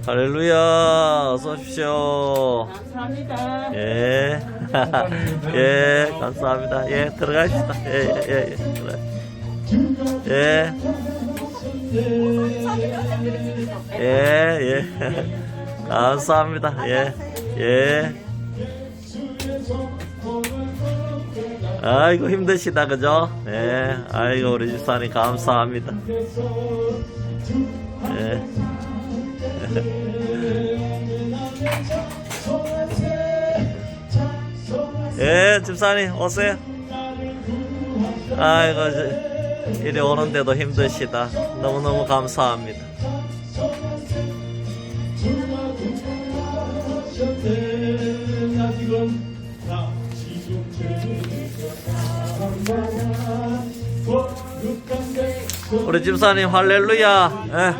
할렐루야, 어서 오십시오. 감사합니다. 예. 예, 감사합니다. 예, 들어가십시다. 예, 예, 예, 예. 예. 예, 예. 감사합니다. 예, 예. 아이고, 힘드시다, 그죠? 예. 아이고, 우리 집사님 감사합니다. 예. 예, 집사님 오세요. 아이고, 이리 오는데도 힘드시다. 너무너무 감사합니다. 우리 집사님 할렐루야. 예.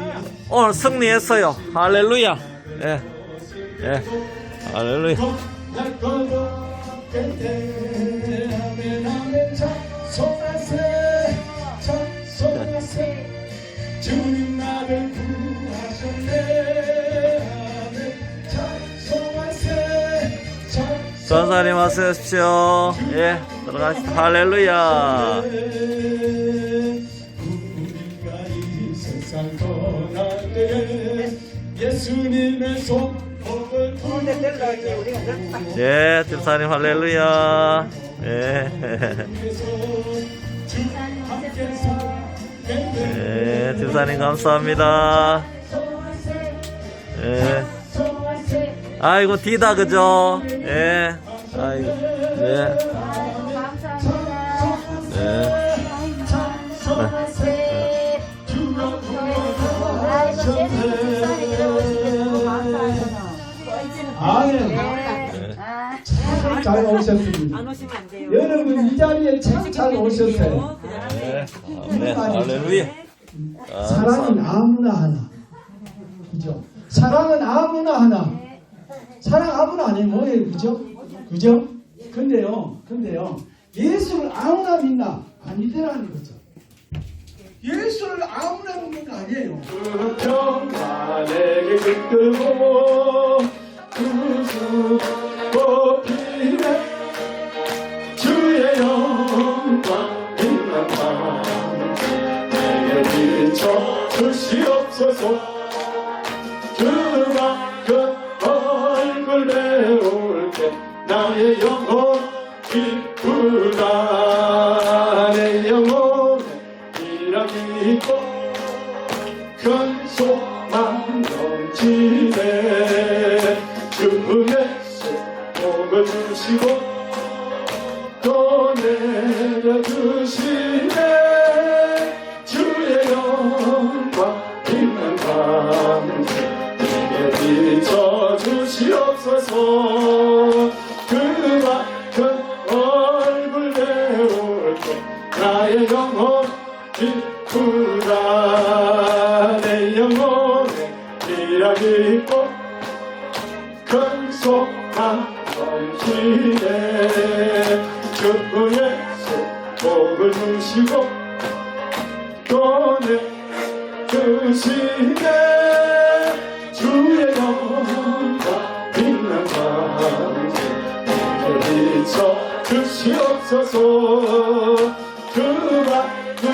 오늘 승리했어요. 할렐루야. 예. 예. 할렐루야. 주님 나를 구하셨네. 전사님 어서 오십시오. 예, 들어가십시오. 할렐루야. 우리가 이 세상 떠날 때에 예수님의 손목을 예, 집사님 할렐루야. 예. 예, 집사님 감사합니다. 예. 아이고, 디다, 그죠? 예. 아이고, 예. 예. 잘 오셨습니다. 안 오시면 안 돼요. 여러분 이 자리에 참 잘 오셨어요. 네. 네. 할렐루야. 사랑은 아무나 하나. 그죠? 사랑은 아무나 하나. 사랑 아무나 안 해. 뭐예요? 그죠? 그죠? 근데요. 예수를 아무나 믿나? 아니더라는 거죠. 예수를 아무나 믿는 거 아니에요. 그 평화 내게 이끌고 구주 뽑히네 주의 영광 빛난다 내게 비춰 주시옵소서 그가 그 얼굴 배울 때 나의 영혼 기쁘다 내 영혼에 희락이 있고 큰 소망 넘치네 주 예수 복을 주시고 또 내려주시네 주의 영광 빛난 밤새 내게 비춰주시옵소서 그가 큰 얼굴 배울 때 나의 영혼 기쁘다 내 영혼에 희락이 있고 큰 소망 넘치네 주 예수 복을 주시고 또 내주시네 주의 영광 빛난 밤새 내게 비춰 주시옵소서 그가 그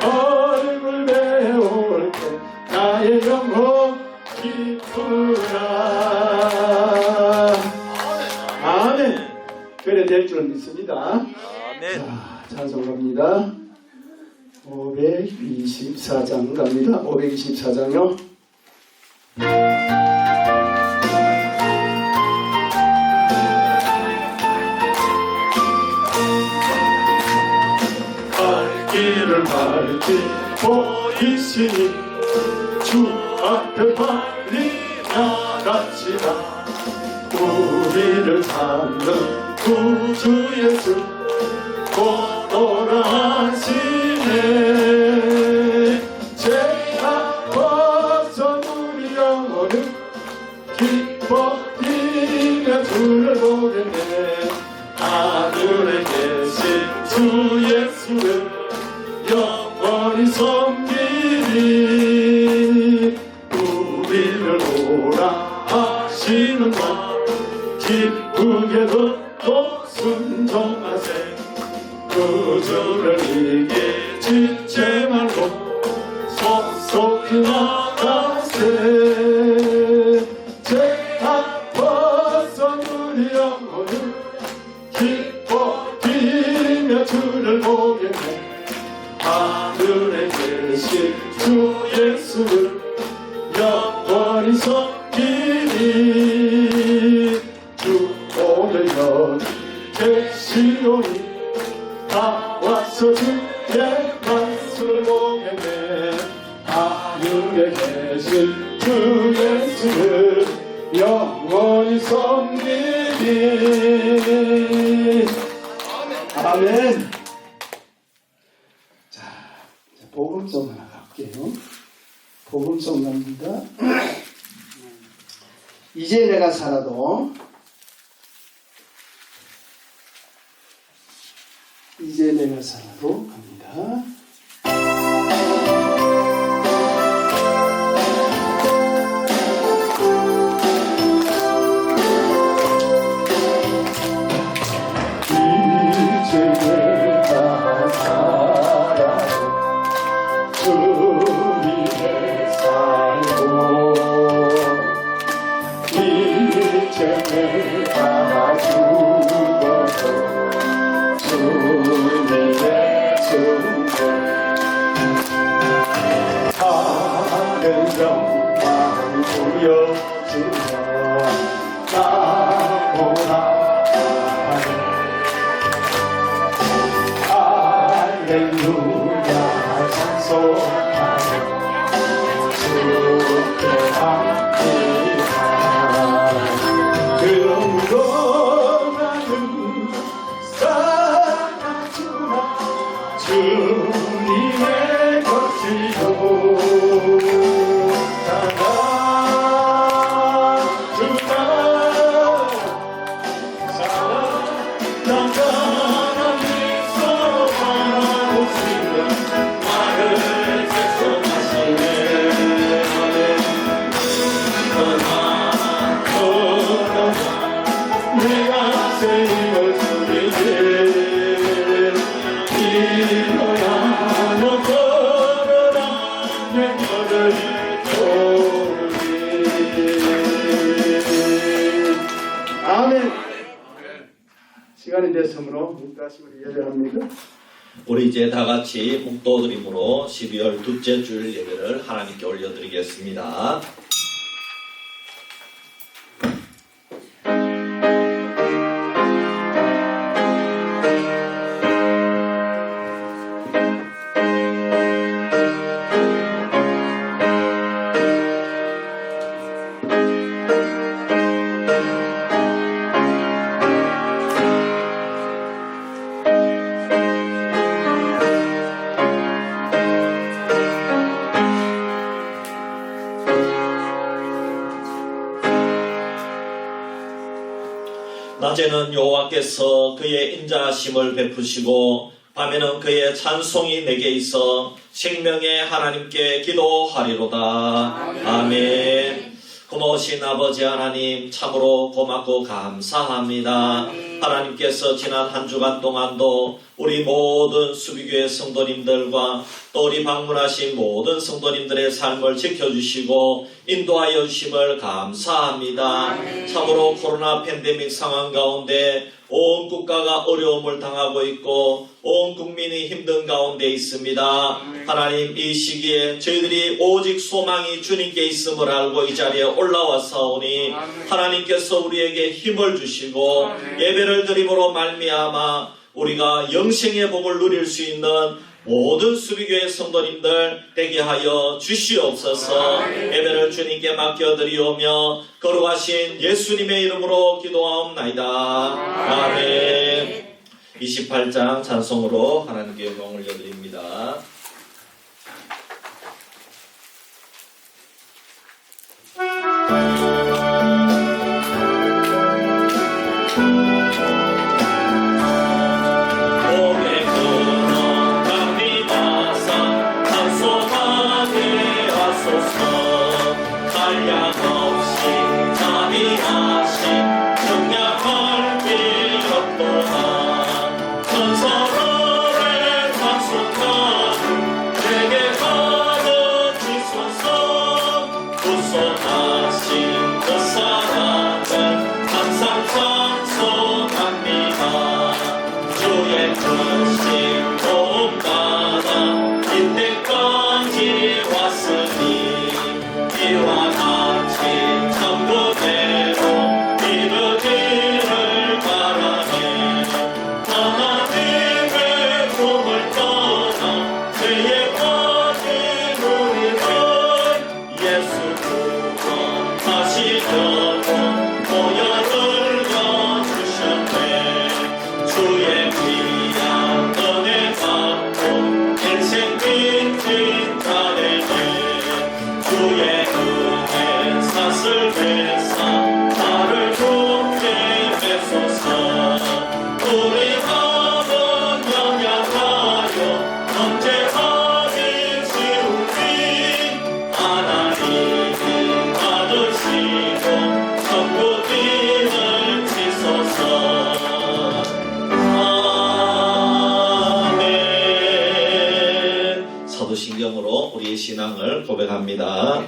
얼굴 배울 때 나의 영혼 기쁘다 아멘. 그래 될 줄 믿습니다. 네. 자, 찬송 갑니다. 524장 갑니다. 524장요. 갈 길을 밝히 보이시니 주 앞에 빨리 나갑시다. 우리를 찾는 구주 예수 곧 돌아가시네 죄가 벗어 우리 영혼은 기뻐 뛰며 주를 보겠네 하늘에 계신 주 예수를 영원히 섬기리 우리를 오라 지는 마 기쁘게도 또 순종하세 구주를 이게 지체 말고 속속히 나가세 죄악 벗어 우리 영혼을 기뻐 뛰며 주를 보겠네 하늘에 계신 주 예수를 영원히 섬기리 주 오늘 여기 계시오니 다 와서 주의 말씀을 보겠네 하늘에 계신 주 예수를 영원히 섬기리 아멘. 자, 복음송 하나 갈게요. 복음송 갑니다. 이제 내가 살아도 이제 내가 살아도 갑니다. 이제 내가 살아도 주 위에 살고 이제 내가 죽어도 주님의 충고 하늘 영광 부여주며 나보라 할렐루야 찬송하며 주께 함께하라 그러므로 나는 사랑하주라 주님의 것이요 사랑하주라 사랑하주라 아멘. 시간이 됐으므로 묵다심을 예배합니다. 우리 이제 다 같이 묵도드림으로 12월 둘째 주일 예배를 하나님께 올려드리겠습니다. 낮에는 여호와께서 그의 인자하심을 베푸시고 밤에는 그의 찬송이 내게 있어 생명의 하나님께 기도하리로다. 아멘. 고마우신 아버지 하나님 참으로 고맙고 감사합니다. 하나님께서 지난 한 주간 동안도 우리 모든 수비교회 성도님들과 또 우리 방문하신 모든 성도님들의 삶을 지켜주시고 인도하여 주심을 감사합니다. 참으로 코로나 팬데믹 상황 가운데 온 국가가 어려움을 당하고 있고 온 국민이 힘든 가운데 있습니다. 하나님 이 시기에 저희들이 오직 소망이 주님께 있음을 알고 이 자리에 올라와사오니 하나님께서 우리에게 힘을 주시고 예배를 드림으로 말미암아 우리가 영생의 복을 누릴 수 있는 모든 수비교회 성도님들 되게 하여 주시옵소서. 예배를 주님께 맡겨드리오며 거룩하신 예수님의 이름으로 기도하옵나이다. 아멘. 28장 찬송으로 하나님께 영광을 올려드립니다. 한량없이 자비 우리 신앙을 고백합니다.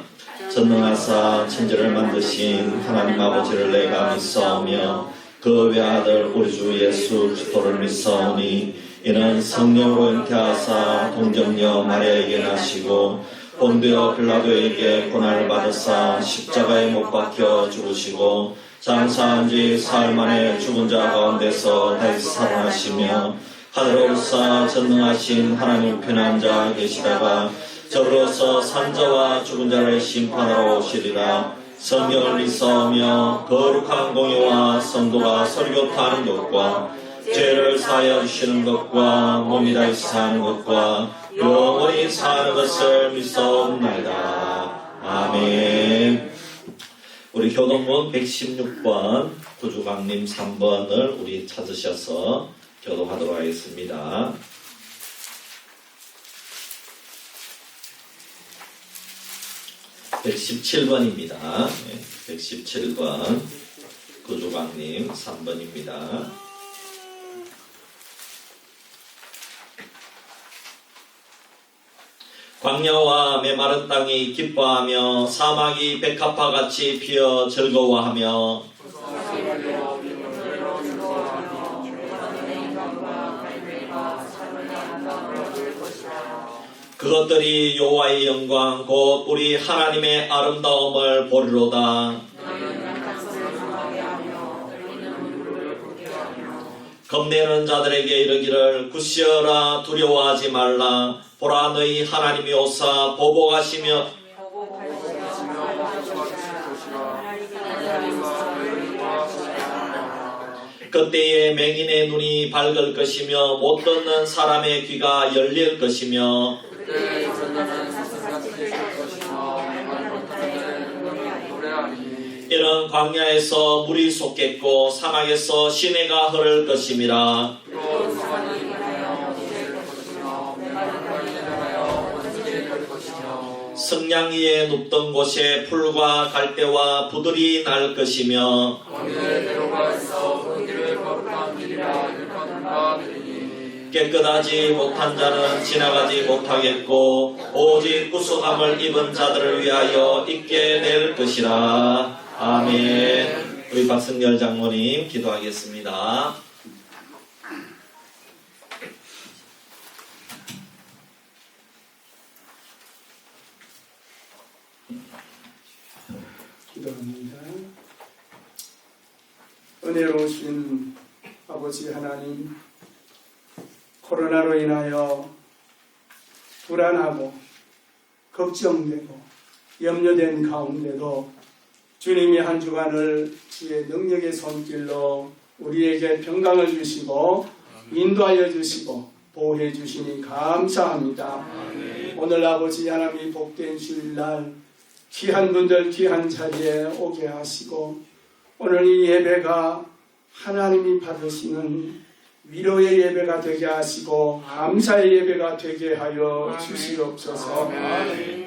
전능하사 천지를 만드신 하나님 아버지를 내가 믿사오며 그 외아들 우리 주 예수 그리스도를 믿사오니 이는 성령으로 잉태하사 동정녀 마리아에게 나시고 본디오 빌라도에게 고난을 받으사 십자가에 못 박혀 죽으시고 장사한 지 사흘 만에 죽은 자 가운데서 다시 살아나시며 하늘에 오르사 전능하신 하나님 편한 자 계시다가 저로서 산자와 죽은 자를 심판하러 오시리라. 성경을 믿사오며 거룩한 공의와 성도가 설교하는 것과 죄를 사하여 주시는 것과 몸이 다시 사는 것과 영원히 사는 것을 믿사옵나이다. 아멘. 우리 교동문 116번 구주강림 3번을 우리 찾으셔서 교동하도록 하겠습니다. (117번입니다) 117번 구주강림 3번입니다. 광야와 메마른 땅이 기뻐하며 사막이 백합화같이 피어 즐거워하며 그것들이 여호와의 영광 곧 우리 하나님의 아름다움을 보리로다. 겁내는 자들에게 이르기를 굿시어라 두려워하지 말라. 보라 너희 하나님이 오사 보복하시며 그때에 맹인의 눈이 밝을 것이며 못 듣는 사람의 귀가 열릴 것이며 이는 광야에서 물이 솟겠고 사막에서 시내가 흐를 것임이라. 성냥 위에 눕던 곳에 풀과 갈대와 부들이 날 것이며 깨끗하지 못한 자는 지나가지 못하겠고 오직 구속함을 입은 자들을 위하여 있게 될 것이라. 아멘. 우리 박승열 장로님 기도하겠습니다. 기도합니다. 은혜로우신 아버지 하나님, 코로나로 인하여 불안하고 걱정되고 염려된 가운데도 주님이 한 주간을 주의 능력의 손길로 우리에게 평강을 주시고 인도하여 주시고 보호해 주시니 감사합니다. 오늘 아버지 하나님이 복된 주일날 귀한 분들 귀한 자리에 오게 하시고 오늘 이 예배가 하나님이 받으시는 위로의 예배가 되게 하시고 감사의 예배가 되게 하여 주시옵소서.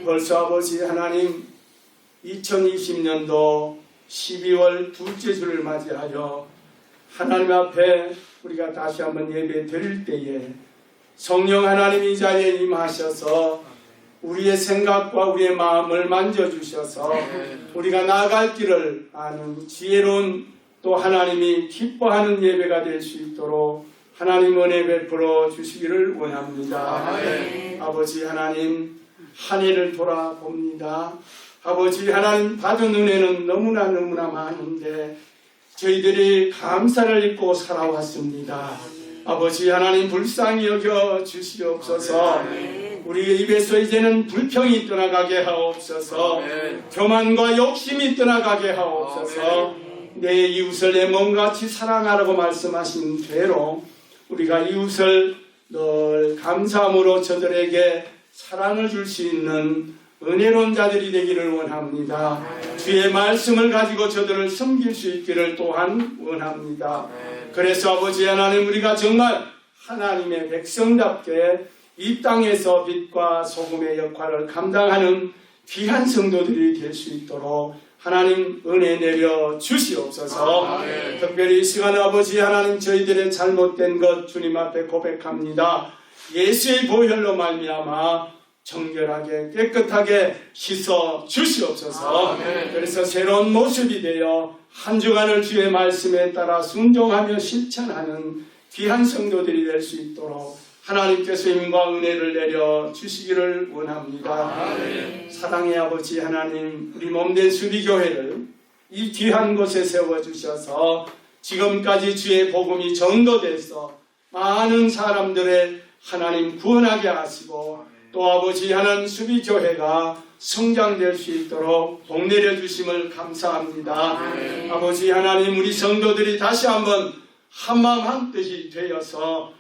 벌써 아버지 하나님 2020년도 12월 둘째 주를 맞이하여 하나님 앞에 우리가 다시 한번 예배 드릴 때에 성령 하나님 이 자리에 임하셔서 우리의 생각과 우리의 마음을 만져주셔서 우리가 나아갈 길을 아는 지혜로운 또 하나님이 기뻐하는 예배가 될 수 있도록 하나님 은혜 베풀어 주시기를 원합니다. 아버지 하나님 한 해를 돌아봅니다. 아버지 하나님 받은 은혜는 너무나 많은데 저희들이 감사를 잊고 살아왔습니다. 아버지 하나님 불쌍히 여겨 주시옵소서. 우리 입에서 이제는 불평이 떠나가게 하옵소서. 교만과 욕심이 떠나가게 하옵소서. 내 이웃을 내 몸같이 사랑하라고 말씀하신 대로 우리가 이웃을 늘 감사함으로 저들에게 사랑을 줄 수 있는 은혜로운 자들이 되기를 원합니다. 주의 말씀을 가지고 저들을 섬길 수 있기를 또한 원합니다. 그래서 아버지 하나님 우리가 정말 하나님의 백성답게 이 땅에서 빛과 소금의 역할을 감당하는 귀한 성도들이 될 수 있도록 하나님 은혜 내려 주시옵소서. 특별히 이 시간 아버지 하나님 저희들의 잘못된 것 주님 앞에 고백합니다. 예수의 보혈로 말미암아 정결하게 깨끗하게 씻어 주시옵소서. 그래서 새로운 모습이 되어 한 주간을 주의 말씀에 따라 순종하며 실천하는 귀한 성도들이 될 수 있도록 하나님께서 힘과 은혜를 내려 주시기를 원합니다. 사랑의 아버지 하나님, 우리 몸된 수비교회를 이 귀한 곳에 세워주셔서 지금까지 주의 복음이 전도돼서 많은 사람들의 하나님 구원하게 하시고 또 아버지 하나님 수비교회가 성장될 수 있도록 복 내려주심을 감사합니다. 아버지 하나님, 우리 성도들이 다시 한번 한마음 한뜻이 되어서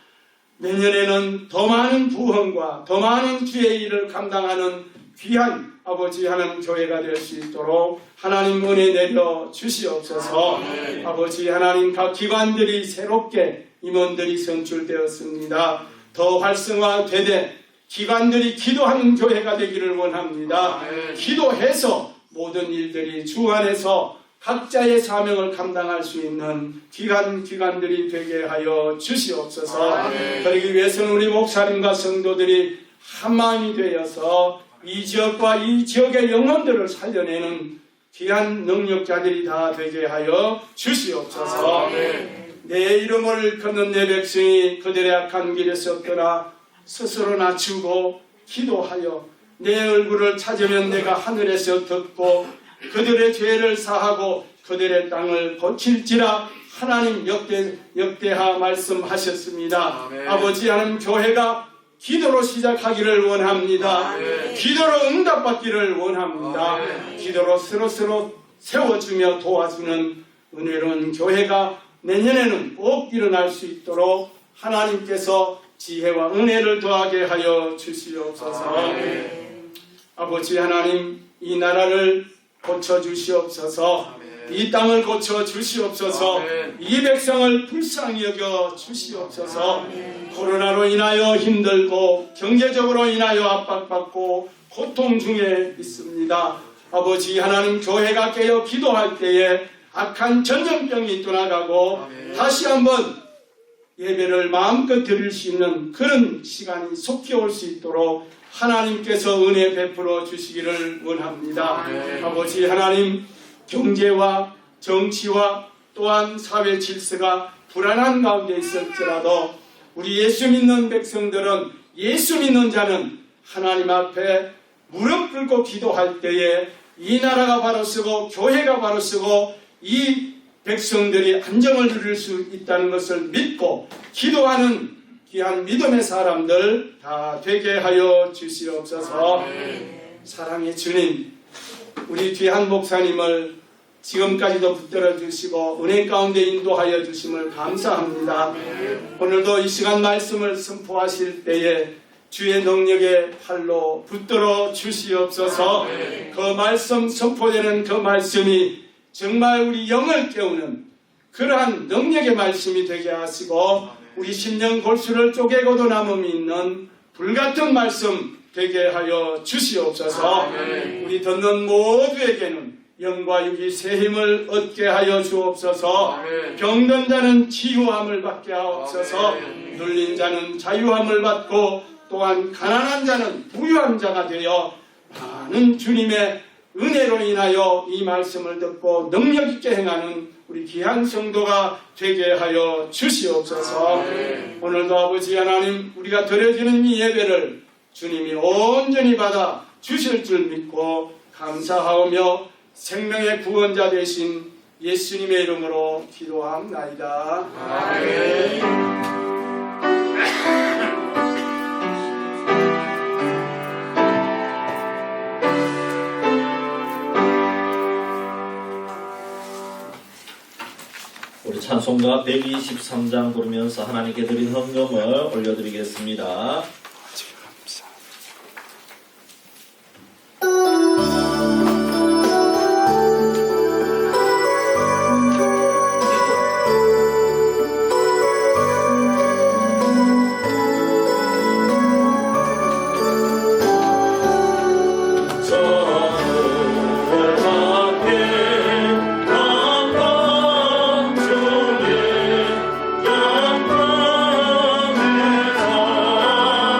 내년에는 더 많은 부흥과 더 많은 주의 일을 감당하는 귀한 아버지 하나님 교회가 될 수 있도록 하나님 은혜 내려 주시옵소서. 아버지 하나님, 각 기관들이 새롭게 임원들이 선출되었습니다. 더 활성화되되 기관들이 기도하는 교회가 되기를 원합니다. 기도해서 모든 일들이 주 안에서 각자의 사명을 감당할 수 있는 기관들이 되게 하여 주시옵소서. 그러기 위해서는 우리 목사님과 성도들이 한마음이 되어서 이 지역과 이 지역의 영혼들을 살려내는 귀한 능력자들이 다 되게 하여 주시옵소서. 내 이름을 걷는 내 백성이 그들의 악한 길에서 떠나 스스로 낮추고 기도하여 내 얼굴을 찾으면 내가 하늘에서 듣고 그들의 죄를 사하고 그들의 땅을 고칠지라. 하나님 역대하 말씀하셨습니다. 아버지 하나님, 교회가 기도로 시작하기를 원합니다. 기도로 응답받기를 원합니다. 기도로 서로 세워주며 도와주는 은혜로운 교회가 내년에는 꼭 일어날 수 있도록 하나님께서 지혜와 은혜를 더하게 하여 주시옵소서. 아버지 하나님, 이 나라를 고쳐주시옵소서. 이 땅을 고쳐주시옵소서. 이 백성을 불쌍히 여겨 주시옵소서. 코로나로 인하여 힘들고 경제적으로 인하여 압박받고 고통 중에 있습니다. 아버지 하나님, 교회가 깨어 기도할 때에 악한 전염병이 떠나가고 다시 한번 예배를 마음껏 드릴 수 있는 그런 시간이 속히 올 수 있도록 하나님께서 은혜 베풀어 주시기를 원합니다. 아버지 하나님, 경제와 정치와 또한 사회 질서가 불안한 가운데 있을지라도 우리 예수 믿는 백성들은, 예수 믿는 자는 하나님 앞에 무릎 꿇고 기도할 때에 이 나라가 바로 서고 교회가 바로 서고 이 백성들이 안정을 누릴 수 있다는 것을 믿고 기도하는 귀한 믿음의 사람들 다 되게 하여 주시옵소서. 사랑의 주님, 우리 귀한 목사님을 지금까지도 붙들어 주시고 은혜 가운데 인도하여 주심을 감사합니다. 오늘도 이 시간 말씀을 선포하실 때에 주의 능력의 팔로 붙들어 주시옵소서. 그 말씀, 선포되는 그 말씀이 정말 우리 영을 깨우는 그러한 능력의 말씀이 되게 하시고 우리 심령 골수를 쪼개고도 남음이 있는 불같은 말씀 되게 하여 주시옵소서. 우리 듣는 모두에게는 영과 육이 새 힘을 얻게 하여 주옵소서. 병든 자는 치유함을 받게 하옵소서. 눌린 자는 자유함을 받고 또한 가난한 자는 부유한 자가 되어 많은 주님의 은혜로 인하여 이 말씀을 듣고 능력 있게 행하는 우리 귀한 성도가 되게 하여 주시옵소서. 오늘도 아버지 하나님, 우리가 드려지는 이 예배를 주님이 온전히 받아 주실 줄 믿고 감사하오며 생명의 구원자 되신 예수님의 이름으로 기도합나이다. 아멘. 우리 찬송가 123장 부르면서 하나님께 드린 헌금을 올려드리겠습니다. 영광을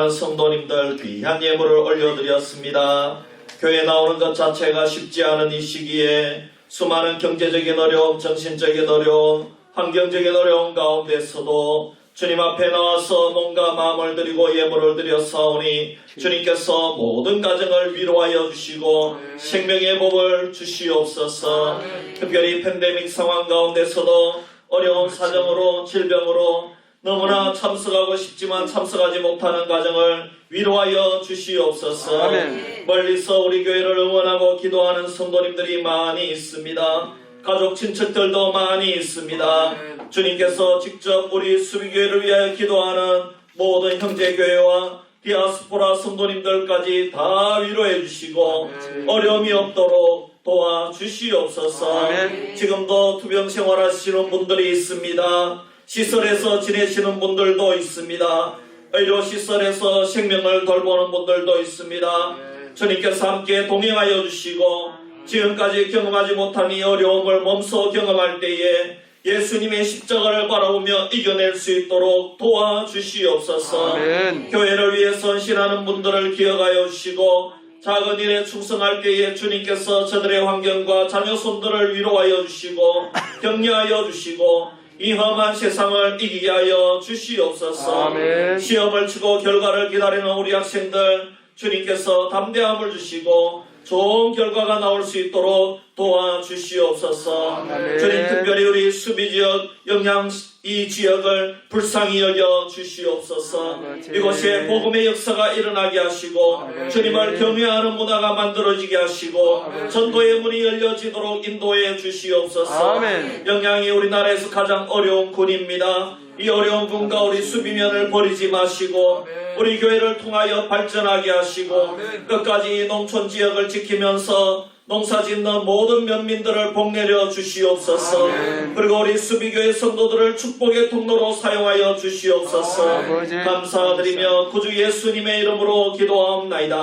많은 성도님들 귀한 예물을 올려드렸습니다. 교회 나오는 것 자체가 쉽지 않은 이 시기에 수많은 경제적인 어려움, 정신적인 어려움, 환경적인 어려움 가운데서도 주님 앞에 나와서 몸과 마음을 드리고 예물을 드렸사오니 주님께서 모든 가정을 위로하여 주시고 생명의 복을 주시옵소서. 특별히 팬데믹 상황 가운데서도 어려운 사정으로 질병으로 너무나 참석하고 싶지만 참석하지 못하는 가정을 위로하여 주시옵소서. 아멘. 멀리서 우리 교회를 응원하고 기도하는 성도님들이 많이 있습니다. 가족 친척들도 많이 있습니다. 주님께서 직접 우리 수비교회를 위하여 기도하는 모든 형제교회와 디아스포라 성도님들까지 다 위로해 주시고 어려움이 없도록 도와주시옵소서. 아멘. 지금도 투병 생활하시는 분들이 있습니다. 시설에서 지내시는 분들도 있습니다. 의료시설에서 생명을 돌보는 분들도 있습니다. 주님께서 함께 동행하여 주시고 지금까지 경험하지 못한 이 어려움을 몸소 경험할 때에 예수님의 십자가를 바라보며 이겨낼 수 있도록 도와주시옵소서. 아멘. 교회를 위해 헌신하는 분들을 기억하여 주시고 작은 일에 충성할 때에 주님께서 저들의 환경과 자녀손들을 위로하여 주시고 격려하여 주시고 이 험한 세상을 이기게 하여 주시옵소서. 아멘. 시험을 치고 결과를 기다리는 우리 학생들 주님께서 담대함을 주시고 좋은 결과가 나올 수 있도록 도와주시옵소서. 아멘. 주님 특별히 우리 수비지역 영양 이 지역을 불쌍히 여겨 주시옵소서. 이곳에 복음의 역사가 일어나게 하시고 주님을 경외하는 문화가 만들어지게 하시고 전도의 문이 열려지도록 인도해 주시옵소서. 아멘. 영양이 우리나라에서 가장 어려운 군입니다. 이 어려운 군과 우리 수비면을 버리지 마시고 우리 교회를 통하여 발전하게 하시고 끝까지 농촌 지역을 지키면서 농사 짓는 모든 면민들을 복내려 주시옵소서. 그리고 우리 수비교회 성도들을 축복의 통로로 사용하여 주시옵소서. 아버지. 감사드리며 구주 예수님의 이름으로 기도하옵나이다.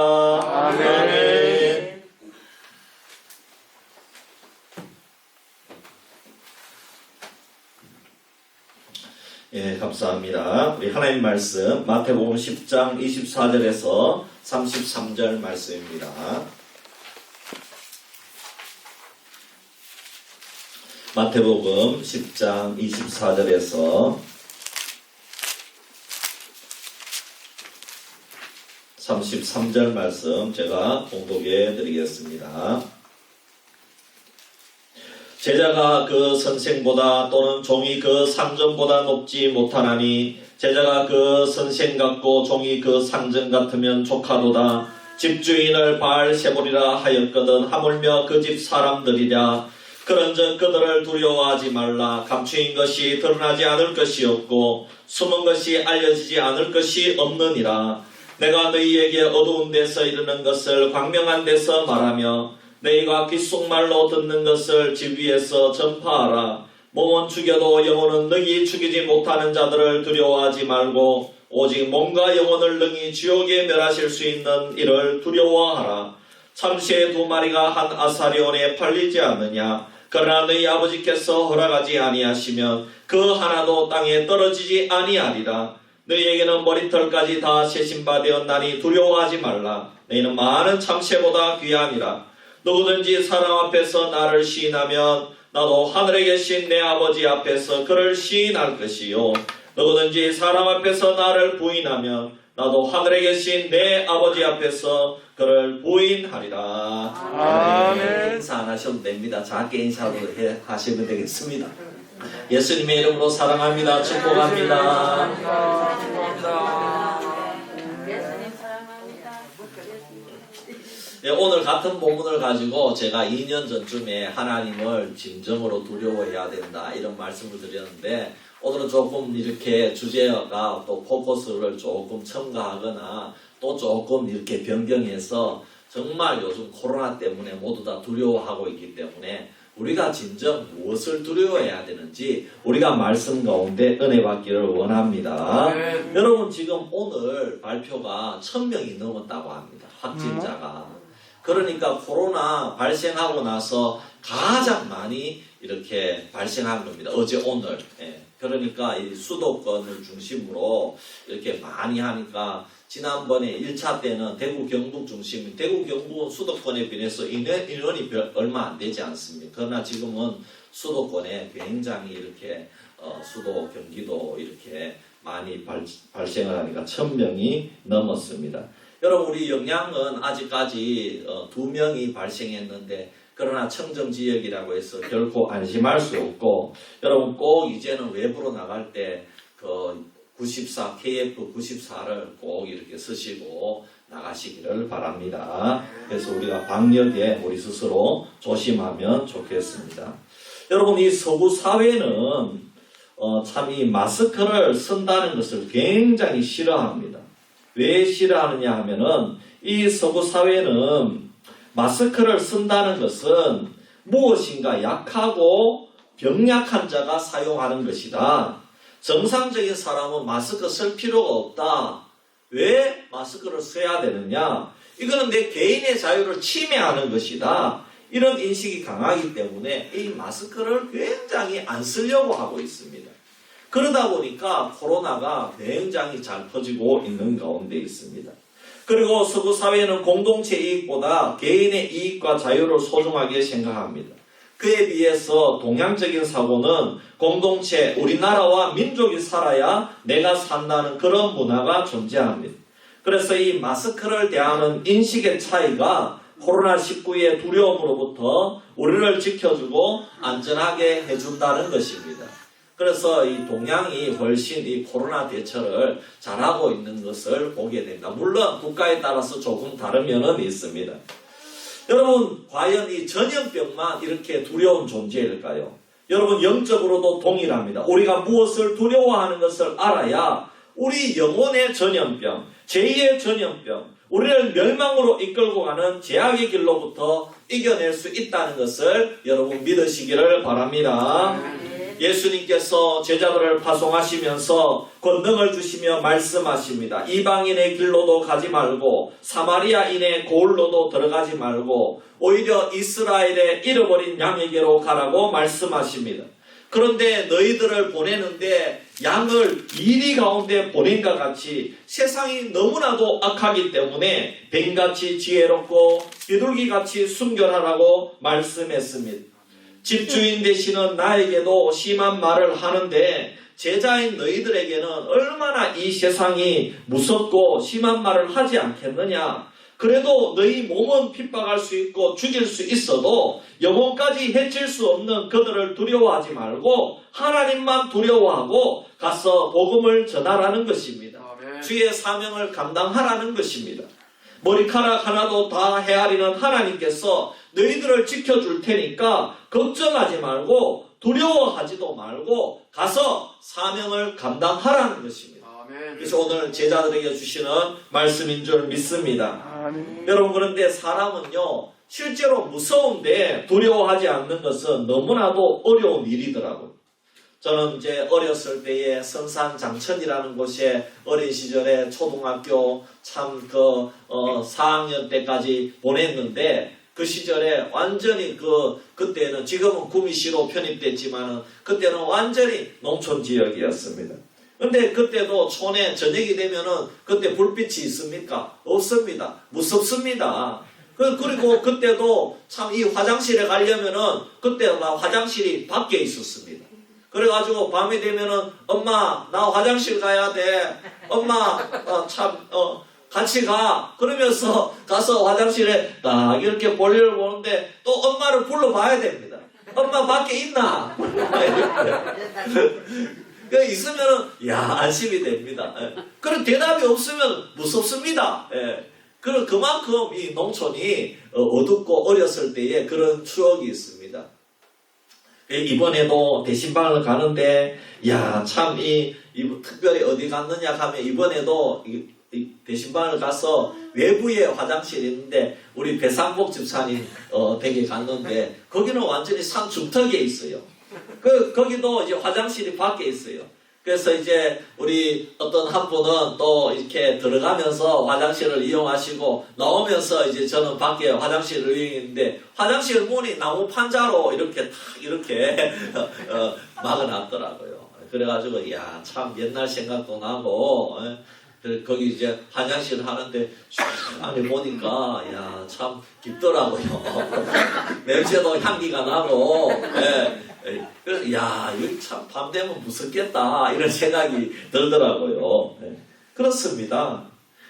아멘. 예, 감사합니다. 우리 하나님 말씀 마태복음 10장 24절에서 33절 말씀입니다. 마태복음 10장 24절에서 33절 말씀 제가 공독해 드리겠습니다. 제자가 그 선생보다 또는 종이 그 상전보다 높지 못하나니 제자가 그 선생 같고 종이 그 상전 같으면 족하도다. 집주인을 바알세보리라 하였거든 하물며 그 집 사람들이랴. 그런즉 그들을 두려워하지 말라. 감추인 것이 드러나지 않을 것이 없고 숨은 것이 알려지지 않을 것이 없느니라. 내가 너희에게 어두운 데서 이르는 것을 광명한 데서 말하며 너희가 귓속말로 듣는 것을 집 위에서 전파하라. 몸은 죽여도 영혼은 능히 죽이지 못하는 자들을 두려워하지 말고 오직 몸과 영혼을 능히 지옥에 멸하실 수 있는 이를 두려워하라. 참새 2마리가 한 아사리온에 팔리지 않느냐. 그러나 너희 아버지께서 허락하지 아니하시면 그 하나도 땅에 떨어지지 아니하리라. 너희에게는 머리털까지 다 세신바 되었나니 두려워하지 말라. 너희는 많은 참새보다 귀하니라. 누구든지 사람 앞에서 나를 시인하면 나도 하늘에 계신 내 아버지 앞에서 그를 시인할 것이요. 누구든지 사람 앞에서 나를 부인하면 나도 하늘에 계신 내 아버지 앞에서 그를 부인하리라. 아멘. 인사 안 하셔도 됩니다. 작게 인사도 하시면 되겠습니다. 예수님의 이름으로 사랑합니다. 축복합니다. 예수님 사랑합니다. 예, 오늘 같은 본문을 가지고 제가 2년 전쯤에 하나님을 진정으로 두려워해야 된다 이런 말씀을 드렸는데 오늘은 조금 이렇게 주제가 또 포커스를 조금 첨가하거나 또 조금 이렇게 변경해서 정말 요즘 코로나 때문에 모두 다 두려워하고 있기 때문에 우리가 진정 무엇을 두려워해야 되는지 우리가 말씀 가운데 은혜 받기를 원합니다. 여러분 지금 오늘 발표가 1000명이 넘었다고 합니다. 확진자가. 그러니까 코로나 발생하고 나서 가장 많이 이렇게 발생한 겁니다. 어제 오늘. 예. 그러니까 이 수도권을 중심으로 이렇게 많이 하니까 지난번에 1차 때는 대구 경북 중심, 대구 경북은 수도권에 비해서 인원이 얼마 안 되지 않습니까? 그러나 지금은 수도권에 굉장히 이렇게 수도 경기도 이렇게 많이 발생을 하니까 1000명이 넘었습니다. 여러분 우리 영양은 아직까지 2명이 발생했는데 그러나 청정지역이라고 해서 결코 안심할 수 없고 여러분 꼭 이제는 외부로 나갈 때 그 94 KF94를 꼭 이렇게 쓰시고 나가시기를 바랍니다. 그래서 우리가 방역에 우리 스스로 조심하면 좋겠습니다. 여러분 이 서구 사회는 참 이 마스크를 쓴다는 것을 굉장히 싫어합니다. 왜 싫어하느냐 하면은 이 서구 사회는 마스크를 쓴다는 것은 무엇인가 약하고 병약한 자가 사용하는 것이다. 정상적인 사람은 마스크 쓸 필요가 없다. 왜 마스크를 써야 되느냐? 이거는 내 개인의 자유를 침해하는 것이다. 이런 인식이 강하기 때문에 이 마스크를 굉장히 안 쓰려고 하고 있습니다. 그러다 보니까 코로나가 굉장히 잘 퍼지고 있는 가운데 있습니다. 그리고 서구 사회는 공동체 이익보다 개인의 이익과 자유를 소중하게 생각합니다. 그에 비해서 동양적인 사고는 공동체, 우리나라와 민족이 살아야 내가 산다는 그런 문화가 존재합니다. 그래서 이 마스크를 대하는 인식의 차이가 코로나19의 두려움으로부터 우리를 지켜주고 안전하게 해준다는 것입니다. 그래서 이 동양이 훨씬 이 코로나 대처를 잘하고 있는 것을 보게 됩니다. 물론 국가에 따라서 조금 다른 면은 있습니다. 여러분 과연 이 전염병만 이렇게 두려운 존재일까요? 여러분 영적으로도 동일합니다. 우리가 무엇을 두려워하는 것을 알아야 우리 영혼의 전염병, 제2의 전염병, 우리를 멸망으로 이끌고 가는 죄악의 길로부터 이겨낼 수 있다는 것을 여러분 믿으시기를 바랍니다. 예수님께서 제자들을 파송하시면서 권능을 주시며 말씀하십니다. 이방인의 길로도 가지 말고 사마리아인의 고을로도 들어가지 말고 오히려 이스라엘의 잃어버린 양에게로 가라고 말씀하십니다. 그런데 너희들을 보내는데 양을 이리 가운데 보낸 것 같이 세상이 너무나도 악하기 때문에 뱀같이 지혜롭고 비둘기같이 순결하라고 말씀했습니다. 집주인 되시는 나에게도 심한 말을 하는데 제자인 너희들에게는 얼마나 이 세상이 무섭고 심한 말을 하지 않겠느냐. 그래도 너희 몸은 핍박할 수 있고 죽일 수 있어도 영혼까지 해칠 수 없는 그들을 두려워하지 말고 하나님만 두려워하고 가서 복음을 전하라는 것입니다. 주의 사명을 감당하라는 것입니다. 머리카락 하나도 다 헤아리는 하나님께서 너희들을 지켜줄 테니까 걱정하지 말고 두려워하지도 말고 가서 사명을 감당하라는 것입니다. 그래서 오늘 제자들에게 주시는 말씀인 줄 믿습니다. 여러분 그런데 사람은요 실제로 무서운데 두려워하지 않는 것은 너무나도 어려운 일이더라고요. 저는 이제 어렸을 때에 선산장천이라는 곳에 어린 시절에 초등학교 4학년 때까지 보냈는데 그 시절에 완전히 그때는 지금은 구미시로 편입됐지만은 그때는 완전히 농촌 지역이었습니다. 근데 그때도 촌에 저녁이 되면은 그때 불빛이 있습니까? 없습니다. 무섭습니다. 그리고 그때도 참 이 화장실에 가려면은 그때가 화장실이 밖에 있었습니다. 그래가지고 밤이 되면은 엄마 나 화장실 가야 돼. 엄마 같이 가. 그러면서 가서 화장실에 딱 이렇게 볼일을 보는데 또 엄마를 불러봐야 됩니다. 엄마 밖에 있나? 있으면은 안심이 됩니다. 그런 대답이 없으면 무섭습니다. 그만큼 이 농촌이 어둡고 어렸을 때의 그런 추억이 있습니다. 이번에도 대신방을 가는데 참 특별히 어디 갔느냐 하면 이번에도 대신방을 가서 외부에 화장실이 있는데 우리 배상복 집사님 댁에 갔는데 거기는 완전히 산 중턱에 있어요. 거기도 이제 화장실이 밖에 있어요. 그래서 이제 우리 어떤 한 분은 또 이렇게 들어가면서 화장실을 이용하시고 나오면서 이제 저는 밖에 화장실을 이용했는데 화장실 문이 나무 판자로 이렇게 막아놨더라고요. 그래가지고 참 옛날 생각도 나고 거기 이제 화장실 하는데 안에 보니까 야 참 깊더라고요. 냄새도 향기가 나고 그래서 야 여기 참 밤 되면 무섭겠다 이런 생각이 들더라고요. 그렇습니다.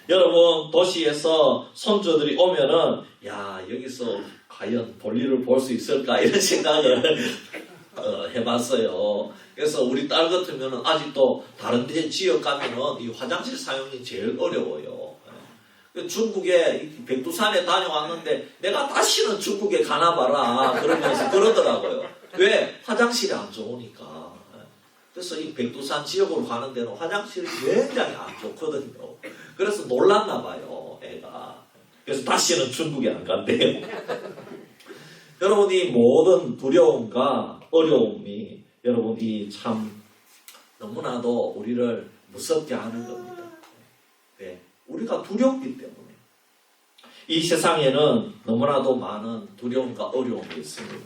여러분 도시에서 손주들이 오면은 야 여기서 과연 볼일을 볼 수 있을까 이런 생각을 해봤어요. 그래서 우리 딸 같으면은 아직도 다른 데 지역 가면은 이 화장실 사용이 제일 어려워요. 중국에 백두산에 다녀왔는데 내가 다시는 중국에 가나 봐라 그러면서 그러더라고요. 왜? 화장실이 안 좋으니까. 그래서 이 백두산 지역으로 가는 데는 화장실이 굉장히 안 좋거든요. 그래서 놀랐나 봐요, 애가. 그래서 다시는 중국에 안 간대요. 여러분 이 모든 두려움과 어려움이 여러분이 참 너무나도 우리를 무섭게 하는 겁니다. 네. 우리가 두렵기 때문에 이 세상에는 너무나도 많은 두려움과 어려움이 있습니다.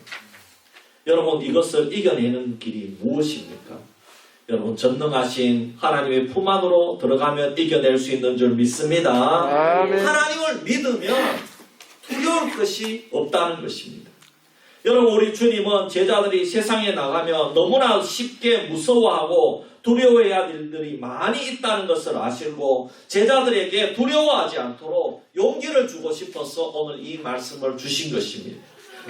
여러분 이것을 이겨내는 길이 무엇입니까? 여러분 전능하신 하나님의 품 안으로 들어가면 이겨낼 수 있는 줄 믿습니다. 아멘. 하나님을 믿으면 두려울 것이 없다는 것입니다. 여러분 우리 주님은 제자들이 세상에 나가면 너무나 쉽게 무서워하고 두려워해야 될 일들이 많이 있다는 것을 아시고 제자들에게 두려워하지 않도록 용기를 주고 싶어서 오늘 이 말씀을 주신 것입니다.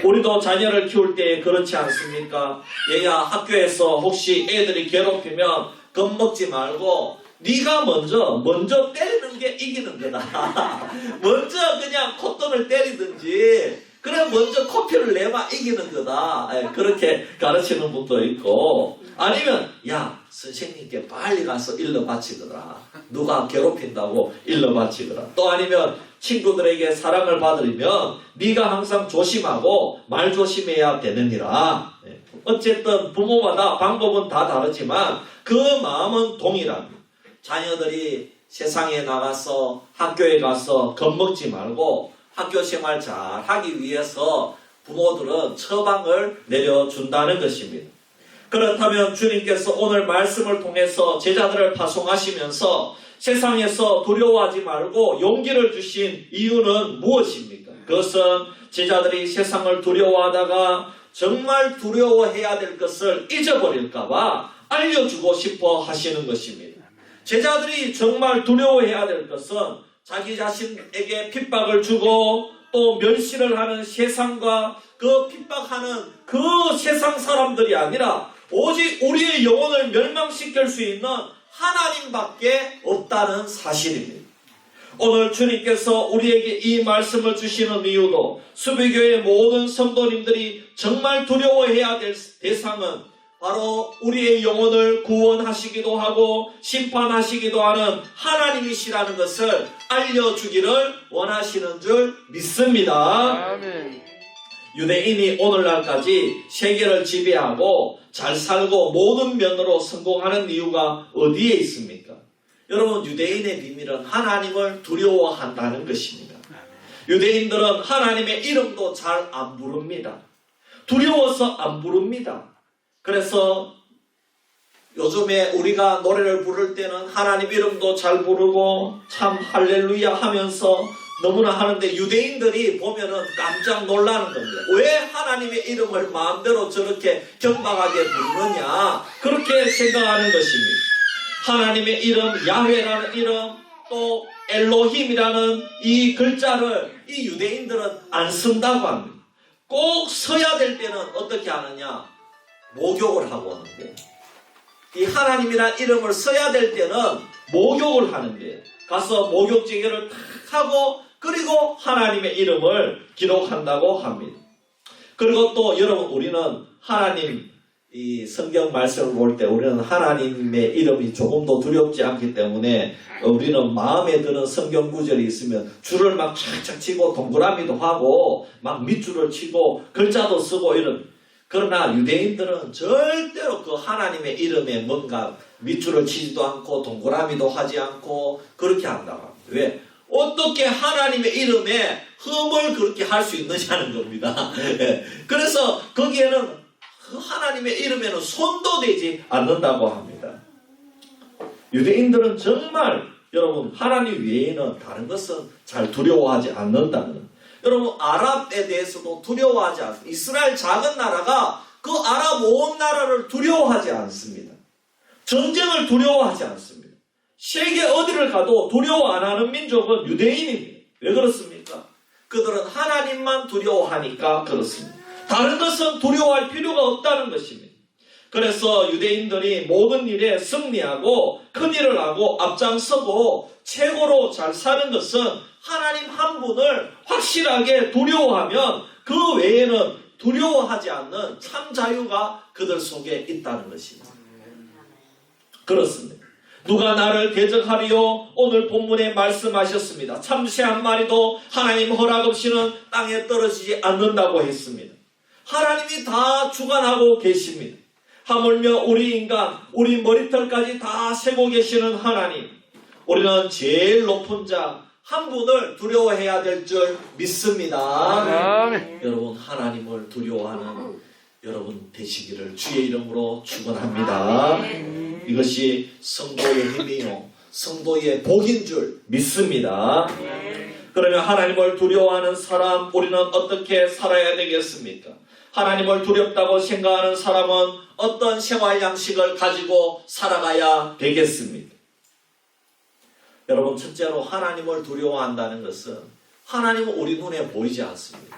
우리도 자녀를 키울 때 그렇지 않습니까? 얘야 학교에서 혹시 애들이 괴롭히면 겁먹지 말고 네가 먼저 때리는 게 이기는 거다. 먼저 그냥 콧등을 때리든지 그래 먼저 코피를 내봐 이기는 거다. 그렇게 가르치는 분도 있고 아니면 야 선생님께 빨리 가서 일러 바치거라. 누가 괴롭힌다고 일러 바치거라. 또 아니면 친구들에게 사랑을 받으려면 네가 항상 조심하고 말 조심해야 되느니라. 어쨌든 부모마다 방법은 다 다르지만 그 마음은 동일합니다. 자녀들이 세상에 나가서 학교에 가서 겁먹지 말고 학교 생활 잘 하기 위해서 부모들은 처방을 내려준다는 것입니다. 그렇다면 주님께서 오늘 말씀을 통해서 제자들을 파송하시면서 세상에서 두려워하지 말고 용기를 주신 이유는 무엇입니까? 그것은 제자들이 세상을 두려워하다가 정말 두려워해야 될 것을 잊어버릴까봐 알려주고 싶어 하시는 것입니다. 제자들이 정말 두려워해야 될 것은 자기 자신에게 핍박을 주고 또 멸시를 하는 세상과 그 핍박하는 그 세상 사람들이 아니라 오직 우리의 영혼을 멸망시킬 수 있는 하나님밖에 없다는 사실입니다. 오늘 주님께서 우리에게 이 말씀을 주시는 이유도 수비교회 모든 성도님들이 정말 두려워해야 될 대상은 바로 우리의 영혼을 구원하시기도 하고 심판하시기도 하는 하나님이시라는 것을 알려주기를 원하시는 줄 믿습니다. 아멘. 유대인이 오늘날까지 세계를 지배하고 잘 살고 모든 면으로 성공하는 이유가 어디에 있습니까? 여러분 유대인의 비밀은 하나님을 두려워한다는 것입니다. 유대인들은 하나님의 이름도 잘 안 부릅니다. 두려워서 안 부릅니다. 그래서 요즘에 우리가 노래를 부를 때는 하나님 이름도 잘 부르고 참 할렐루야 하면서 너무나 하는데 유대인들이 보면은 깜짝 놀라는 겁니다. 왜 하나님의 이름을 마음대로 저렇게 경박하게 부르느냐 그렇게 생각하는 것입니다. 하나님의 이름 야훼라는 이름 또 엘로힘이라는 이 글자를 이 유대인들은 안 쓴다고 합니다. 꼭 써야 될 때는 어떻게 하느냐 목욕을 하고 하는데 이 하나님이라는 이름을 써야 될 때는 목욕을 하는데 가서 목욕제결을 탁 하고 그리고 하나님의 이름을 기록한다고 합니다. 그리고 또 여러분 우리는 하나님 이 성경 말씀을 볼 때 우리는 하나님의 이름이 조금도 두렵지 않기 때문에 우리는 마음에 드는 성경 구절이 있으면 줄을 막 착착 치고 동그라미도 하고 막 밑줄을 치고 글자도 쓰고 이런 그러나 유대인들은 절대로 그 하나님의 이름에 뭔가 밑줄을 치지도 않고 동그라미도 하지 않고 그렇게 한다고 합니다. 왜? 어떻게 하나님의 이름에 흠을 그렇게 할 수 있느냐는 겁니다. 그래서 거기에는 그 하나님의 이름에는 손도 대지 않는다고 합니다. 유대인들은 정말 여러분 하나님 외에는 다른 것은 잘 두려워하지 않는다는, 여러분 아랍에 대해서도 두려워하지 않습니다. 이스라엘 작은 나라가 그 아랍 온 나라를 두려워하지 않습니다. 전쟁을 두려워하지 않습니다. 세계 어디를 가도 두려워 안 하는 민족은 유대인입니다. 왜 그렇습니까? 그들은 하나님만 두려워하니까 그렇습니다. 다른 것은 두려워할 필요가 없다는 것입니다. 그래서 유대인들이 모든 일에 승리하고 큰일을 하고 앞장서고 최고로 잘 사는 것은 하나님 한 분을 확실하게 두려워하면 그 외에는 두려워하지 않는 참 자유가 그들 속에 있다는 것입니다. 그렇습니다. 누가 나를 대적하리요? 오늘 본문에 말씀하셨습니다. 참새 한 마리도 하나님 허락 없이는 땅에 떨어지지 않는다고 했습니다. 하나님이 다 주관하고 계십니다. 하물며 우리 인간, 우리 머리털까지 다 세고 계시는 하나님, 우리는 제일 높은 자 한 분을 두려워해야 될 줄 믿습니다. 여러분 하나님을 두려워하는 여러분 되시기를 주의 이름으로 축원합니다. 이것이 성도의 힘이요 성도의 복인 줄 믿습니다. 그러면 하나님을 두려워하는 사람, 우리는 어떻게 살아야 되겠습니까? 하나님을 두렵다고 생각하는 사람은 어떤 생활 양식을 가지고 살아가야 되겠습니까? 여러분 첫째로 하나님을 두려워한다는 것은 하나님은 우리 눈에 보이지 않습니다.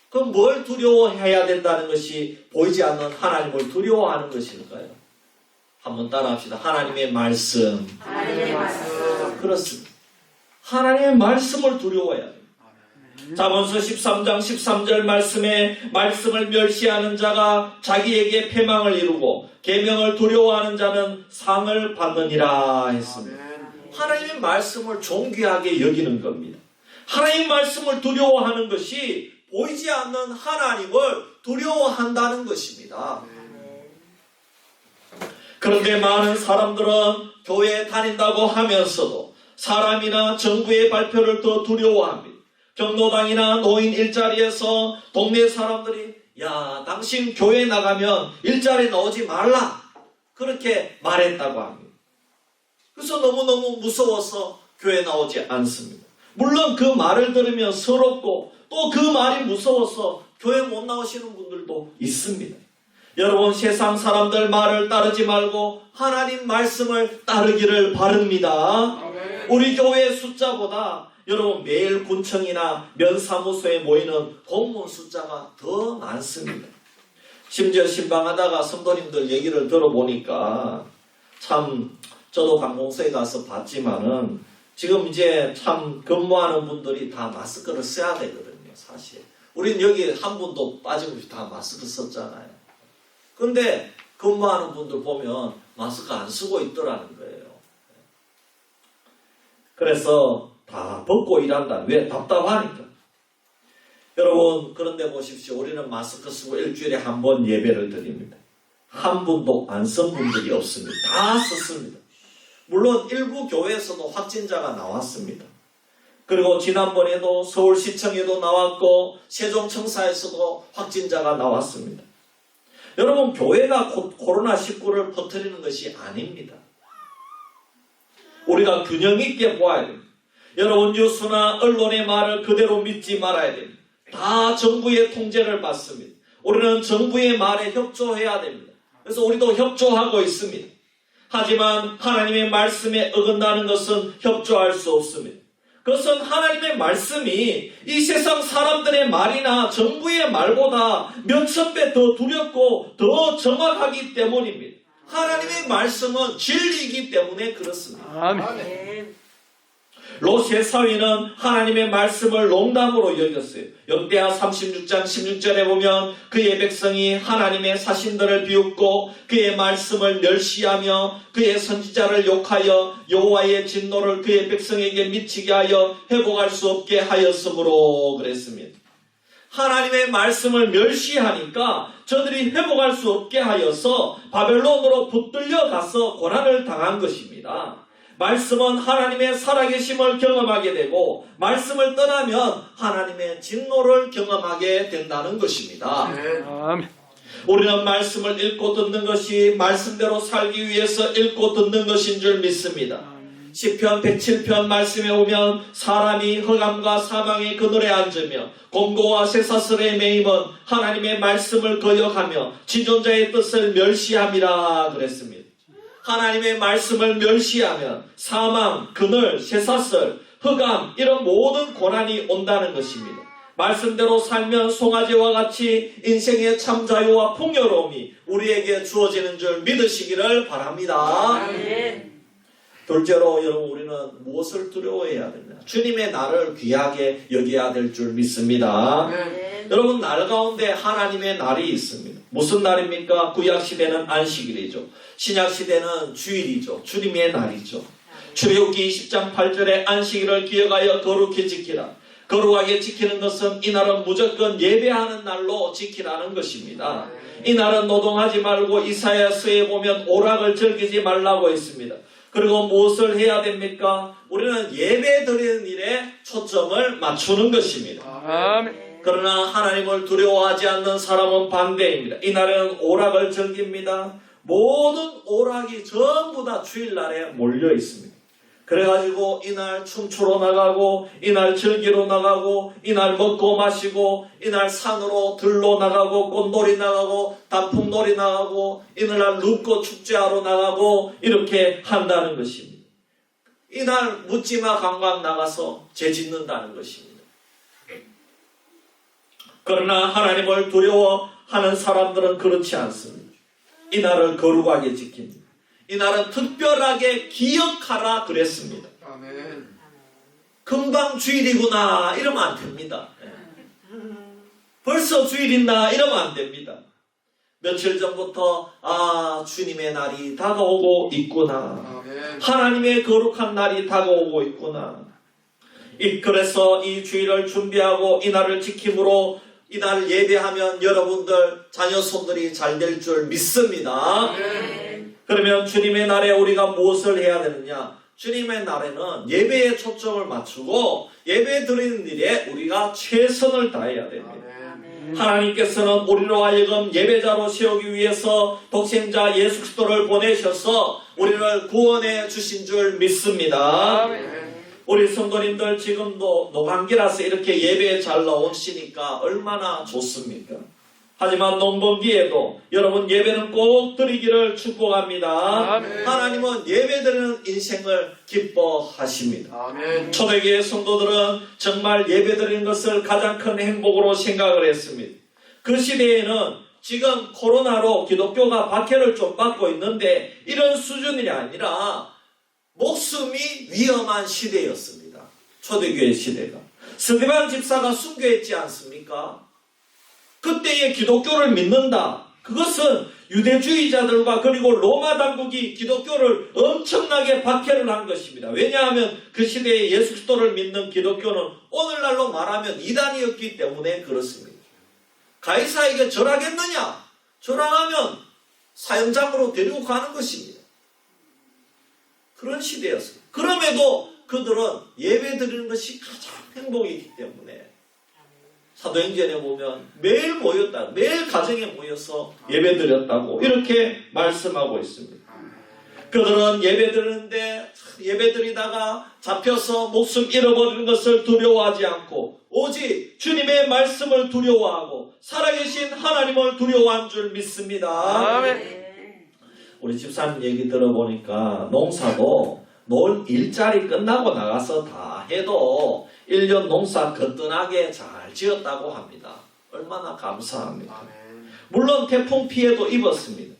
그럼 뭘 두려워해야 된다는 것이 보이지 않는 하나님을 두려워하는 것일까요? 한번 따라합시다. 하나님의 말씀. 하나님의 말씀. 그렇습니다. 하나님의 말씀을 두려워해야 합니다. 잠언서 13장 13절 말씀에 말씀을 멸시하는 자가 자기에게 패망을 이루고 계명을 두려워하는 자는 상을 받느니라 했습니다. 하나님의 말씀을 존귀하게 여기는 겁니다. 하나님의 말씀을 두려워하는 것이 보이지 않는 하나님을 두려워한다는 것입니다. 그런데 많은 사람들은 교회에 다닌다고 하면서도 사람이나 정부의 발표를 더 두려워합니다. 경로당이나 노인 일자리에서 동네 사람들이 야, 당신 교회 나가면 일자리 나오지 말라 그렇게 말했다고 합니다. 그래서 너무너무 무서워서 교회 나오지 않습니다. 물론 그 말을 들으면 서럽고 또 그 말이 무서워서 교회 못 나오시는 분들도 있습니다. 여러분 세상 사람들 말을 따르지 말고 하나님 말씀을 따르기를 바랍니다. 우리 교회 숫자보다 여러분 매일 군청이나 면사무소에 모이는 공무원 숫자가 더 많습니다. 심지어 신방하다가 성도님들 얘기를 들어보니까 참 저도 관공서에 가서 봤지만은 지금 이제 참 근무하는 분들이 다 마스크를 써야 되거든요. 사실 우린 여기 한 분도 빠짐없이 다 마스크 썼잖아요. 근데 근무하는 분들 보면 마스크 안 쓰고 있더라는 거예요. 그래서 다 벗고 일한다. 왜? 답답하니까. 여러분 그런데 보십시오. 우리는 마스크 쓰고 일주일에 한 번 예배를 드립니다. 한 분도 안 쓴 분들이 없습니다. 다 썼습니다. 물론 일부 교회에서도 확진자가 나왔습니다. 그리고 지난번에도 서울시청에도 나왔고 세종청사에서도 확진자가 나왔습니다. 여러분 교회가 코로나19를 퍼뜨리는 것이 아닙니다. 우리가 균형 있게 보아야 됩니다. 여러분 뉴스나 언론의 말을 그대로 믿지 말아야 됩니다. 다 정부의 통제를 받습니다. 우리는 정부의 말에 협조해야 됩니다. 그래서 우리도 협조하고 있습니다. 하지만 하나님의 말씀에 어긋나는 것은 협조할 수 없습니다. 그것은 하나님의 말씀이 이 세상 사람들의 말이나 정부의 말보다 몇천 배 더 두렵고 더 정확하기 때문입니다. 하나님의 말씀은 진리이기 때문에 그렇습니다. 아멘. 롯의 사위는 하나님의 말씀을 농담으로 여겼어요. 역대하 36장 16절에 보면 그의 백성이 하나님의 사신들을 비웃고 그의 말씀을 멸시하며 그의 선지자를 욕하여 여호와의 진노를 그의 백성에게 미치게 하여 회복할 수 없게 하였으므로 그랬습니다. 하나님의 말씀을 멸시하니까 저들이 회복할 수 없게 하여서 바벨론으로 붙들려 가서 고난을 당한 것입니다. 말씀은 하나님의 살아계심을 경험하게 되고 말씀을 떠나면 하나님의 진노를 경험하게 된다는 것입니다. 우리는 말씀을 읽고 듣는 것이 말씀대로 살기 위해서 읽고 듣는 것인 줄 믿습니다. 시편 107편 말씀에 오면 사람이 흑암과 사망의 그늘에 앉으며 공고와 쇠사슬에 매임은 하나님의 말씀을 거역하며 지존자의 뜻을 멸시함이라 그랬습니다. 하나님의 말씀을 멸시하면 사망, 그늘, 쇠사슬, 흑암 이런 모든 고난이 온다는 것입니다. 말씀대로 살면 송아지와 같이 인생의 참 자유와 풍요로움이 우리에게 주어지는 줄 믿으시기를 바랍니다. 둘째로 여러분 우리는 무엇을 두려워해야 되냐? 주님의 날을 귀하게 여겨야 될 줄 믿습니다. 여러분 날 가운데 하나님의 날이 있습니다. 무슨 날입니까? 구약시대는 안식일이죠. 신약시대는 주일이죠. 주님의 날이죠. 출애굽기 20장 8절에 안식일을 기억하여 거룩히 지키라. 거룩하게 지키는 것은 이 날은 무조건 예배하는 날로 지키라는 것입니다. 이 날은 노동하지 말고 이사야서에 보면 오락을 즐기지 말라고 했습니다. 그리고 무엇을 해야 됩니까? 우리는 예배 드리는 일에 초점을 맞추는 것입니다. 아멘. 그러나 하나님을 두려워하지 않는 사람은 반대입니다. 이날에는 오락을 즐깁니다. 모든 오락이 전부 다 주일날에 몰려 있습니다. 그래가지고 이날 춤추러 나가고 이날 즐기러 나가고 이날 먹고 마시고 이날 산으로 들러 나가고 꽃놀이 나가고 단풍놀이 나가고 이날 룻꽃 축제하러 나가고 이렇게 한다는 것입니다. 이날 묻지마 관광 나가서 죄 짓는다는 것입니다. 그러나 하나님을 두려워하는 사람들은 그렇지 않습니다. 이날을 거룩하게 지킵니다. 이날은 특별하게 기억하라 그랬습니다. 아멘. 금방 주일이구나 이러면 안 됩니다. 벌써 주일이나 이러면 안 됩니다. 며칠 전부터 주님의 날이 다가오고 있구나. 아멘. 하나님의 거룩한 날이 다가오고 있구나. 그래서 이 주일을 준비하고 이 날을 지킴으로 이날 예배하면 여러분들 자녀 손들이 잘 될 줄 믿습니다. 그러면 주님의 날에 우리가 무엇을 해야 되느냐? 주님의 날에는 예배에 초점을 맞추고 예배 드리는 일에 우리가 최선을 다해야 됩니다. 하나님께서는 우리로 하여금 예배자로 세우기 위해서 독생자 예수 그리스도를 보내셔서 우리를 구원해 주신 줄 믿습니다. 우리 성도님들 지금도 노감기라서 이렇게 예배에 잘 나오시니까 얼마나 좋습니까? 하지만 농번기에도 여러분 예배는 꼭 드리기를 축복합니다. 아멘. 하나님은 예배드리는 인생을 기뻐하십니다. 아멘. 초대교회 성도들은 정말 예배드리는 것을 가장 큰 행복으로 생각을 했습니다. 그 시대에는 지금 코로나로 기독교가 박해를 좀 받고 있는데 이런 수준이 아니라 목숨이 위험한 시대였습니다. 초대교회 시대가. 스데반 집사가 순교했지 않습니까? 그때의 기독교를 믿는다. 그것은 유대주의자들과 그리고 로마 당국이 기독교를 엄청나게 박해를 한 것입니다. 왜냐하면 그 시대에 예수 그리스도를 믿는 기독교는 오늘날로 말하면 이단이었기 때문에 그렇습니다. 가이사에게 절하겠느냐? 절하면 사형장으로 데리고 가는 것입니다. 그런 시대였습니다. 그럼에도 그들은 예배 드리는 것이 가장 행복이기 때문에 사도행전에 보면 매일 모였다. 매일 가정에 모여서 예배 드렸다고 이렇게 말씀하고 있습니다. 그들은 예배 드리는데 예배 드리다가 잡혀서 목숨 잃어버리는 것을 두려워하지 않고 오직 주님의 말씀을 두려워하고 살아계신 하나님을 두려워한 줄 믿습니다. 아멘. 우리 집사님 얘기 들어보니까 농사도 논 일자리 끝나고 나가서 다 해도 1년 농사 거뜬하게 잘 지었다고 합니다. 얼마나 감사합니까? 아멘. 물론 태풍 피해도 입었습니다.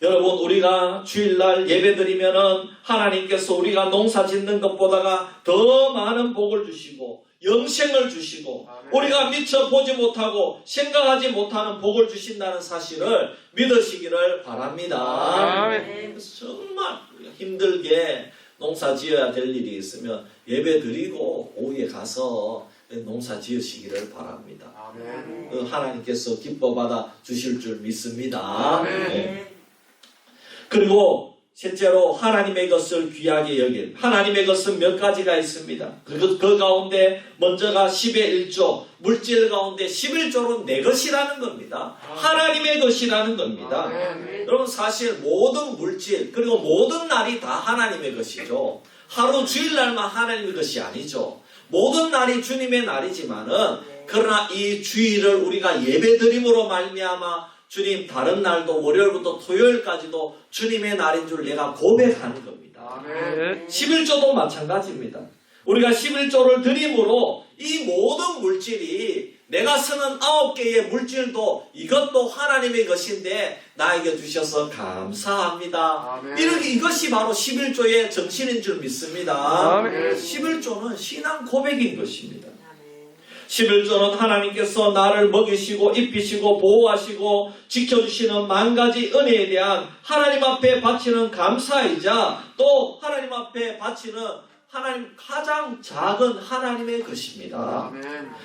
여러분 우리가 주일날 예배드리면은 하나님께서 우리가 농사 짓는 것보다가 더 많은 복을 주시고 영생을 주시고 아멘. 우리가 미처 보지 못하고 생각하지 못하는 복을 주신다는 사실을 믿으시기를 바랍니다. 아멘. 정말 우리가 힘들게 농사 지어야 될 일이 있으면 예배 드리고 오후에 가서 농사 지으시기를 바랍니다. 아멘. 하나님께서 기뻐 받아 주실 줄 믿습니다. 아멘. 네. 그리고 셋째로 하나님의 것을 귀하게 여길. 하나님의 것은 몇 가지가 있습니다. 그 가운데 먼저가 10의 1조, 물질 가운데 11조는 내 것이라는 겁니다. 하나님의 것이라는 겁니다. 여러분 사실 모든 물질 그리고 모든 날이 다 하나님의 것이죠. 하루 주일날만 하나님의 것이 아니죠. 모든 날이 주님의 날이지만은 그러나 이 주일을 우리가 예배드림으로 말미암아 주님 다른 날도 월요일부터 토요일까지도 주님의 날인 줄 내가 고백하는 겁니다. 11조도 마찬가지입니다. 우리가 11조를 드림으로 이 모든 물질이 내가 쓰는 9개의 물질도 이것도 하나님의 것인데 나에게 주셔서 감사합니다. 이것이 바로 11조의 정신인 줄 믿습니다. 11조는 신앙 고백인 것입니다. 11조는 하나님께서 나를 먹이시고 입히시고 보호하시고 지켜주시는 만 가지 은혜에 대한 하나님 앞에 바치는 감사이자 또 하나님 앞에 바치는 하나님 가장 작은 하나님의 것입니다.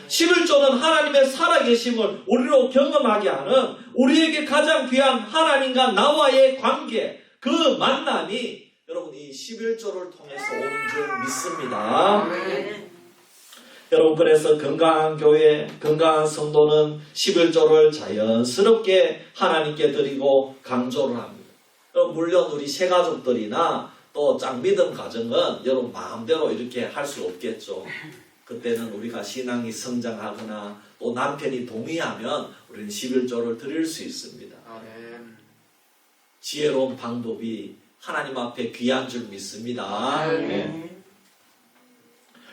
11조는 하나님의 살아계심을 우리로 경험하게 하는 우리에게 가장 귀한 하나님과 나와의 관계, 그 만남이 여러분 이 11조를 통해서 오는 줄 믿습니다. 여러분 그래서 건강한 교회, 건강한 성도는 11조를 자연스럽게 하나님께 드리고 강조를 합니다. 물론 우리 새가족들이나 또 짝믿음 가정은 여러분 마음대로 이렇게 할 수 없겠죠. 그때는 우리가 신앙이 성장하거나 또 남편이 동의하면 우리는 11조를 드릴 수 있습니다. 지혜로운 방법이 하나님 앞에 귀한 줄 믿습니다.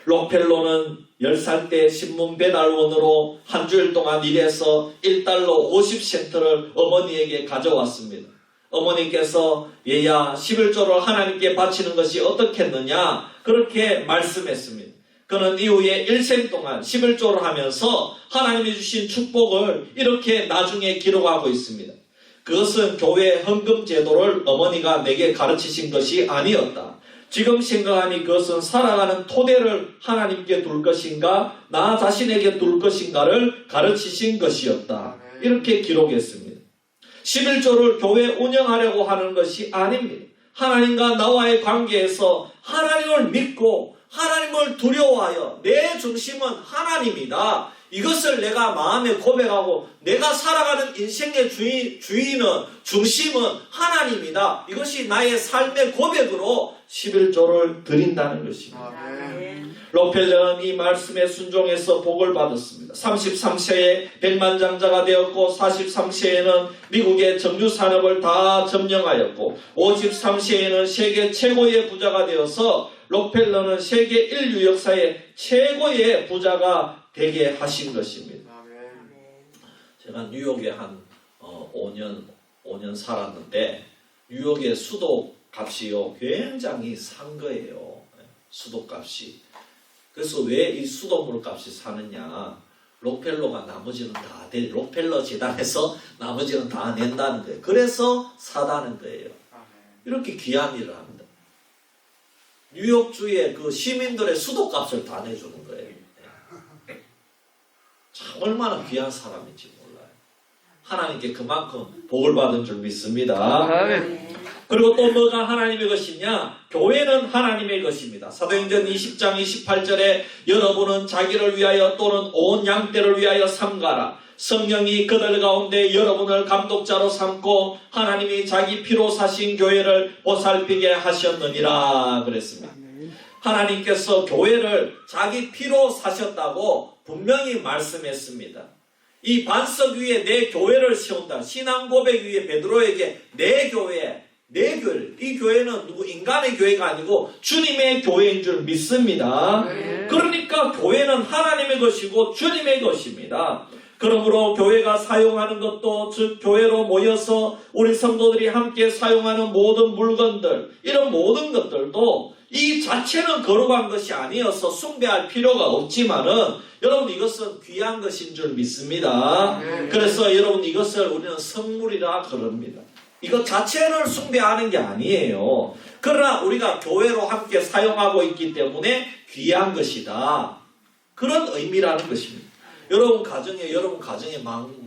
록펠로는 10살 때 신문 배달원으로 한 주일 동안 일해서 1달러 50센트를 어머니에게 가져왔습니다. 어머니께서 얘야 11조를 하나님께 바치는 것이 어떻겠느냐 그렇게 말씀했습니다. 그는 이후에 일생 동안 11조를 하면서 하나님이 주신 축복을 이렇게 나중에 기록하고 있습니다. 그것은 교회 헌금 제도를 어머니가 내게 가르치신 것이 아니었다. 지금 생각하니 그것은 살아가는 토대를 하나님께 둘 것인가 나 자신에게 둘 것인가를 가르치신 것이었다. 이렇게 기록했습니다. 11조를 교회 운영하려고 하는 것이 아닙니다. 하나님과 나와의 관계에서 하나님을 믿고 하나님을 두려워하여 내 중심은 하나님이다. 이것을 내가 마음에 고백하고 내가 살아가는 인생의 주인은 중심은 하나님이다. 이것이 나의 삶의 고백으로 11조를 드린다는 것입니다. 록펠러는 이 말씀에 순종해서 복을 받았습니다. 33세에 백만장자가 되었고 43세에는 미국의 정유 산업을 다 점령하였고 53세에는 세계 최고의 부자가 되어서 록펠러는 세계 인류 역사의 최고의 부자가 되게 하신 것입니다. 제가 뉴욕에 한 5년 살았는데 뉴욕의 수도 값이요 굉장히 산 거예요. 수도 값이. 그래서 왜 이 수돗물 값이 사느냐? 록펠러가 나머지는 다 록펠러 재단에서 나머지는 다 낸다는 거예요. 그래서 사다는 거예요. 이렇게 귀한 일을 합니다. 뉴욕주의 그 시민들의 수도 값을 다 내주는 거예요. 참 얼마나 귀한 사람인지 몰라요. 하나님께 그만큼 복을 받은 줄 믿습니다. 그리고 또 뭐가 하나님의 것이냐? 교회는 하나님의 것입니다. 사도행전 20장 28절에 여러분은 자기를 위하여 또는 온 양떼를 위하여 삼가라. 성령이 그들 가운데 여러분을 감독자로 삼고 하나님이 자기 피로 사신 교회를 보살피게 하셨느니라 그랬습니다. 하나님께서 교회를 자기 피로 사셨다고 분명히 말씀했습니다. 이 반석 위에 내 교회를 세운다. 신앙 고백 위에 베드로에게 내 교회, 이 교회는 누구 인간의 교회가 아니고 주님의 교회인 줄 믿습니다. 그러니까 교회는 하나님의 것이고 주님의 것입니다. 그러므로 교회가 사용하는 것도 즉 교회로 모여서 우리 성도들이 함께 사용하는 모든 물건들 이런 모든 것들도 이 자체는 거룩한 것이 아니어서 숭배할 필요가 없지만은 여러분 이것은 귀한 것인 줄 믿습니다. 그래서 여러분 이것을 우리는 성물이라 그럽니다. 이것 자체를 숭배하는 게 아니에요. 그러나 우리가 교회로 함께 사용하고 있기 때문에 귀한 것이다. 그런 의미라는 것입니다. 여러분 가정에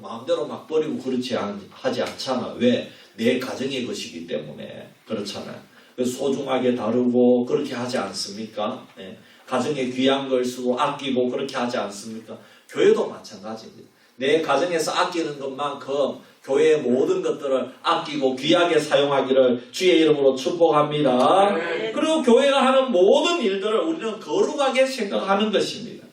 마음대로 막 버리고 그렇지 하지 않잖아. 왜? 내 가정의 것이기 때문에. 그렇잖아요. 소중하게 다루고 그렇게 하지 않습니까? 예. 가정에 귀한 걸 쓰고 아끼고 그렇게 하지 않습니까? 교회도 마찬가지입니다. 내 가정에서 아끼는 것만큼 교회의 모든 것들을 아끼고 귀하게 사용하기를 주의 이름으로 축복합니다. 그리고 교회가 하는 모든 일들을 우리는 거룩하게 생각하는 것입니다.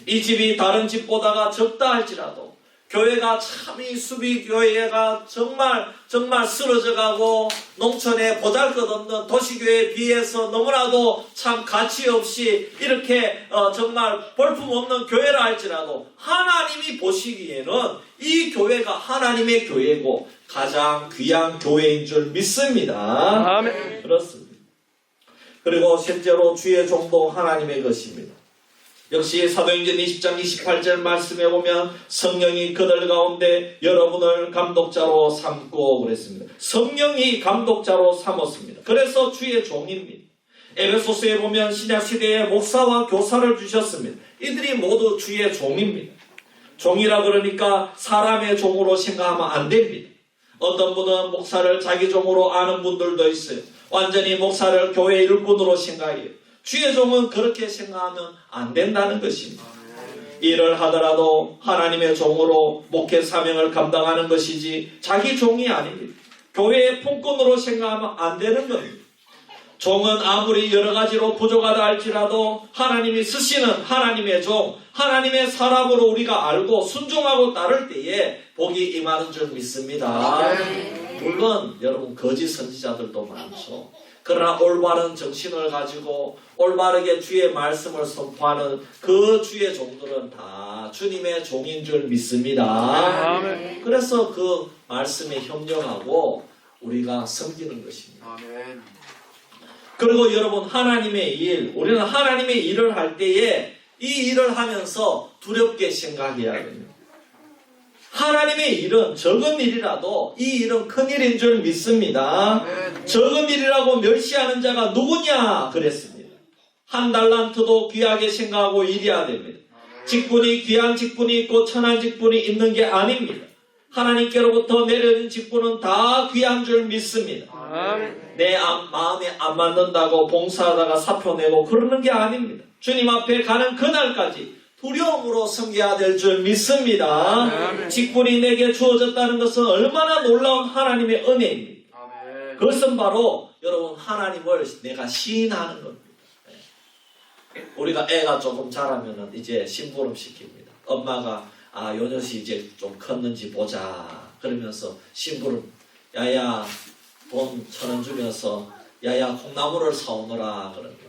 이 집이 다른 집보다가 적다 할지라도 교회가 참 이 수비교회가 정말 쓰러져가고 농촌에 보잘것없는 도시교회에 비해서 너무나도 참 가치없이 이렇게 정말 볼품없는 교회라 할지라도 하나님이 보시기에는 이 교회가 하나님의 교회고 가장 귀한 교회인 줄 믿습니다. 아멘. 그렇습니다. 그리고 셋째로 주의 종도 하나님의 것입니다. 역시 사도행전 20장 28절 말씀에 보면 성령이 그들 가운데 여러분을 감독자로 삼고 그랬습니다. 성령이 감독자로 삼았습니다. 그래서 주의 종입니다. 에베소서에 보면 신약시대에 목사와 교사를 주셨습니다. 이들이 모두 주의 종입니다. 종이라 그러니까 사람의 종으로 생각하면 안 됩니다. 어떤 분은 목사를 자기 종으로 아는 분들도 있어요. 완전히 목사를 교회 일꾼으로 생각해요. 주의 종은 그렇게 생각하면 안 된다는 것입니다. 일을 하더라도 하나님의 종으로 목회 사명을 감당하는 것이지 자기 종이 아닙니다. 교회의 품꾼으로 생각하면 안 되는 겁니다. 종은 아무리 여러 가지로 부족하다 할지라도 하나님이 쓰시는 하나님의 종, 하나님의 사람으로 우리가 알고 순종하고 따를 때에 복이 임하는 줄 믿습니다. 물론 여러분 거짓 선지자들도 많죠. 그러나 올바른 정신을 가지고 올바르게 주의 말씀을 선포하는 그 주의 종들은 다 주님의 종인 줄 믿습니다. 아멘. 그래서 그 말씀에 협력하고 우리가 섬기는 것입니다. 아멘. 그리고 여러분 하나님의 일, 우리는 하나님의 일을 할 때에 이 일을 하면서 두렵게 생각해야 됩니다. 하나님의 일은 적은 일이라도 이 일은 큰 일인 줄 믿습니다. 적은 일이라고 멸시하는 자가 누구냐 그랬습니다. 한 달란트도 귀하게 생각하고 일해야 됩니다. 직분이 귀한 직분이 있고 천한 직분이 있는 게 아닙니다. 하나님께로부터 내려진 직분은 다 귀한 줄 믿습니다. 내 마음에 안 맞는다고 봉사하다가 사표 내고 그러는 게 아닙니다. 주님 앞에 가는 그날까지 두려움으로 섬겨야 될 줄 믿습니다. 직분이 내게 주어졌다는 것은 얼마나 놀라운 하나님의 은혜입니다. 그것은 바로 여러분 하나님을 내가 시인하는 겁니다. 우리가 애가 조금 자라면 이제 심부름 시킵니다. 엄마가 요 녀석이 이제 좀 컸는지 보자 그러면서 심부름 야야 돈 1,000원 주면서 야야 콩나물을 사오너라 그럽니다.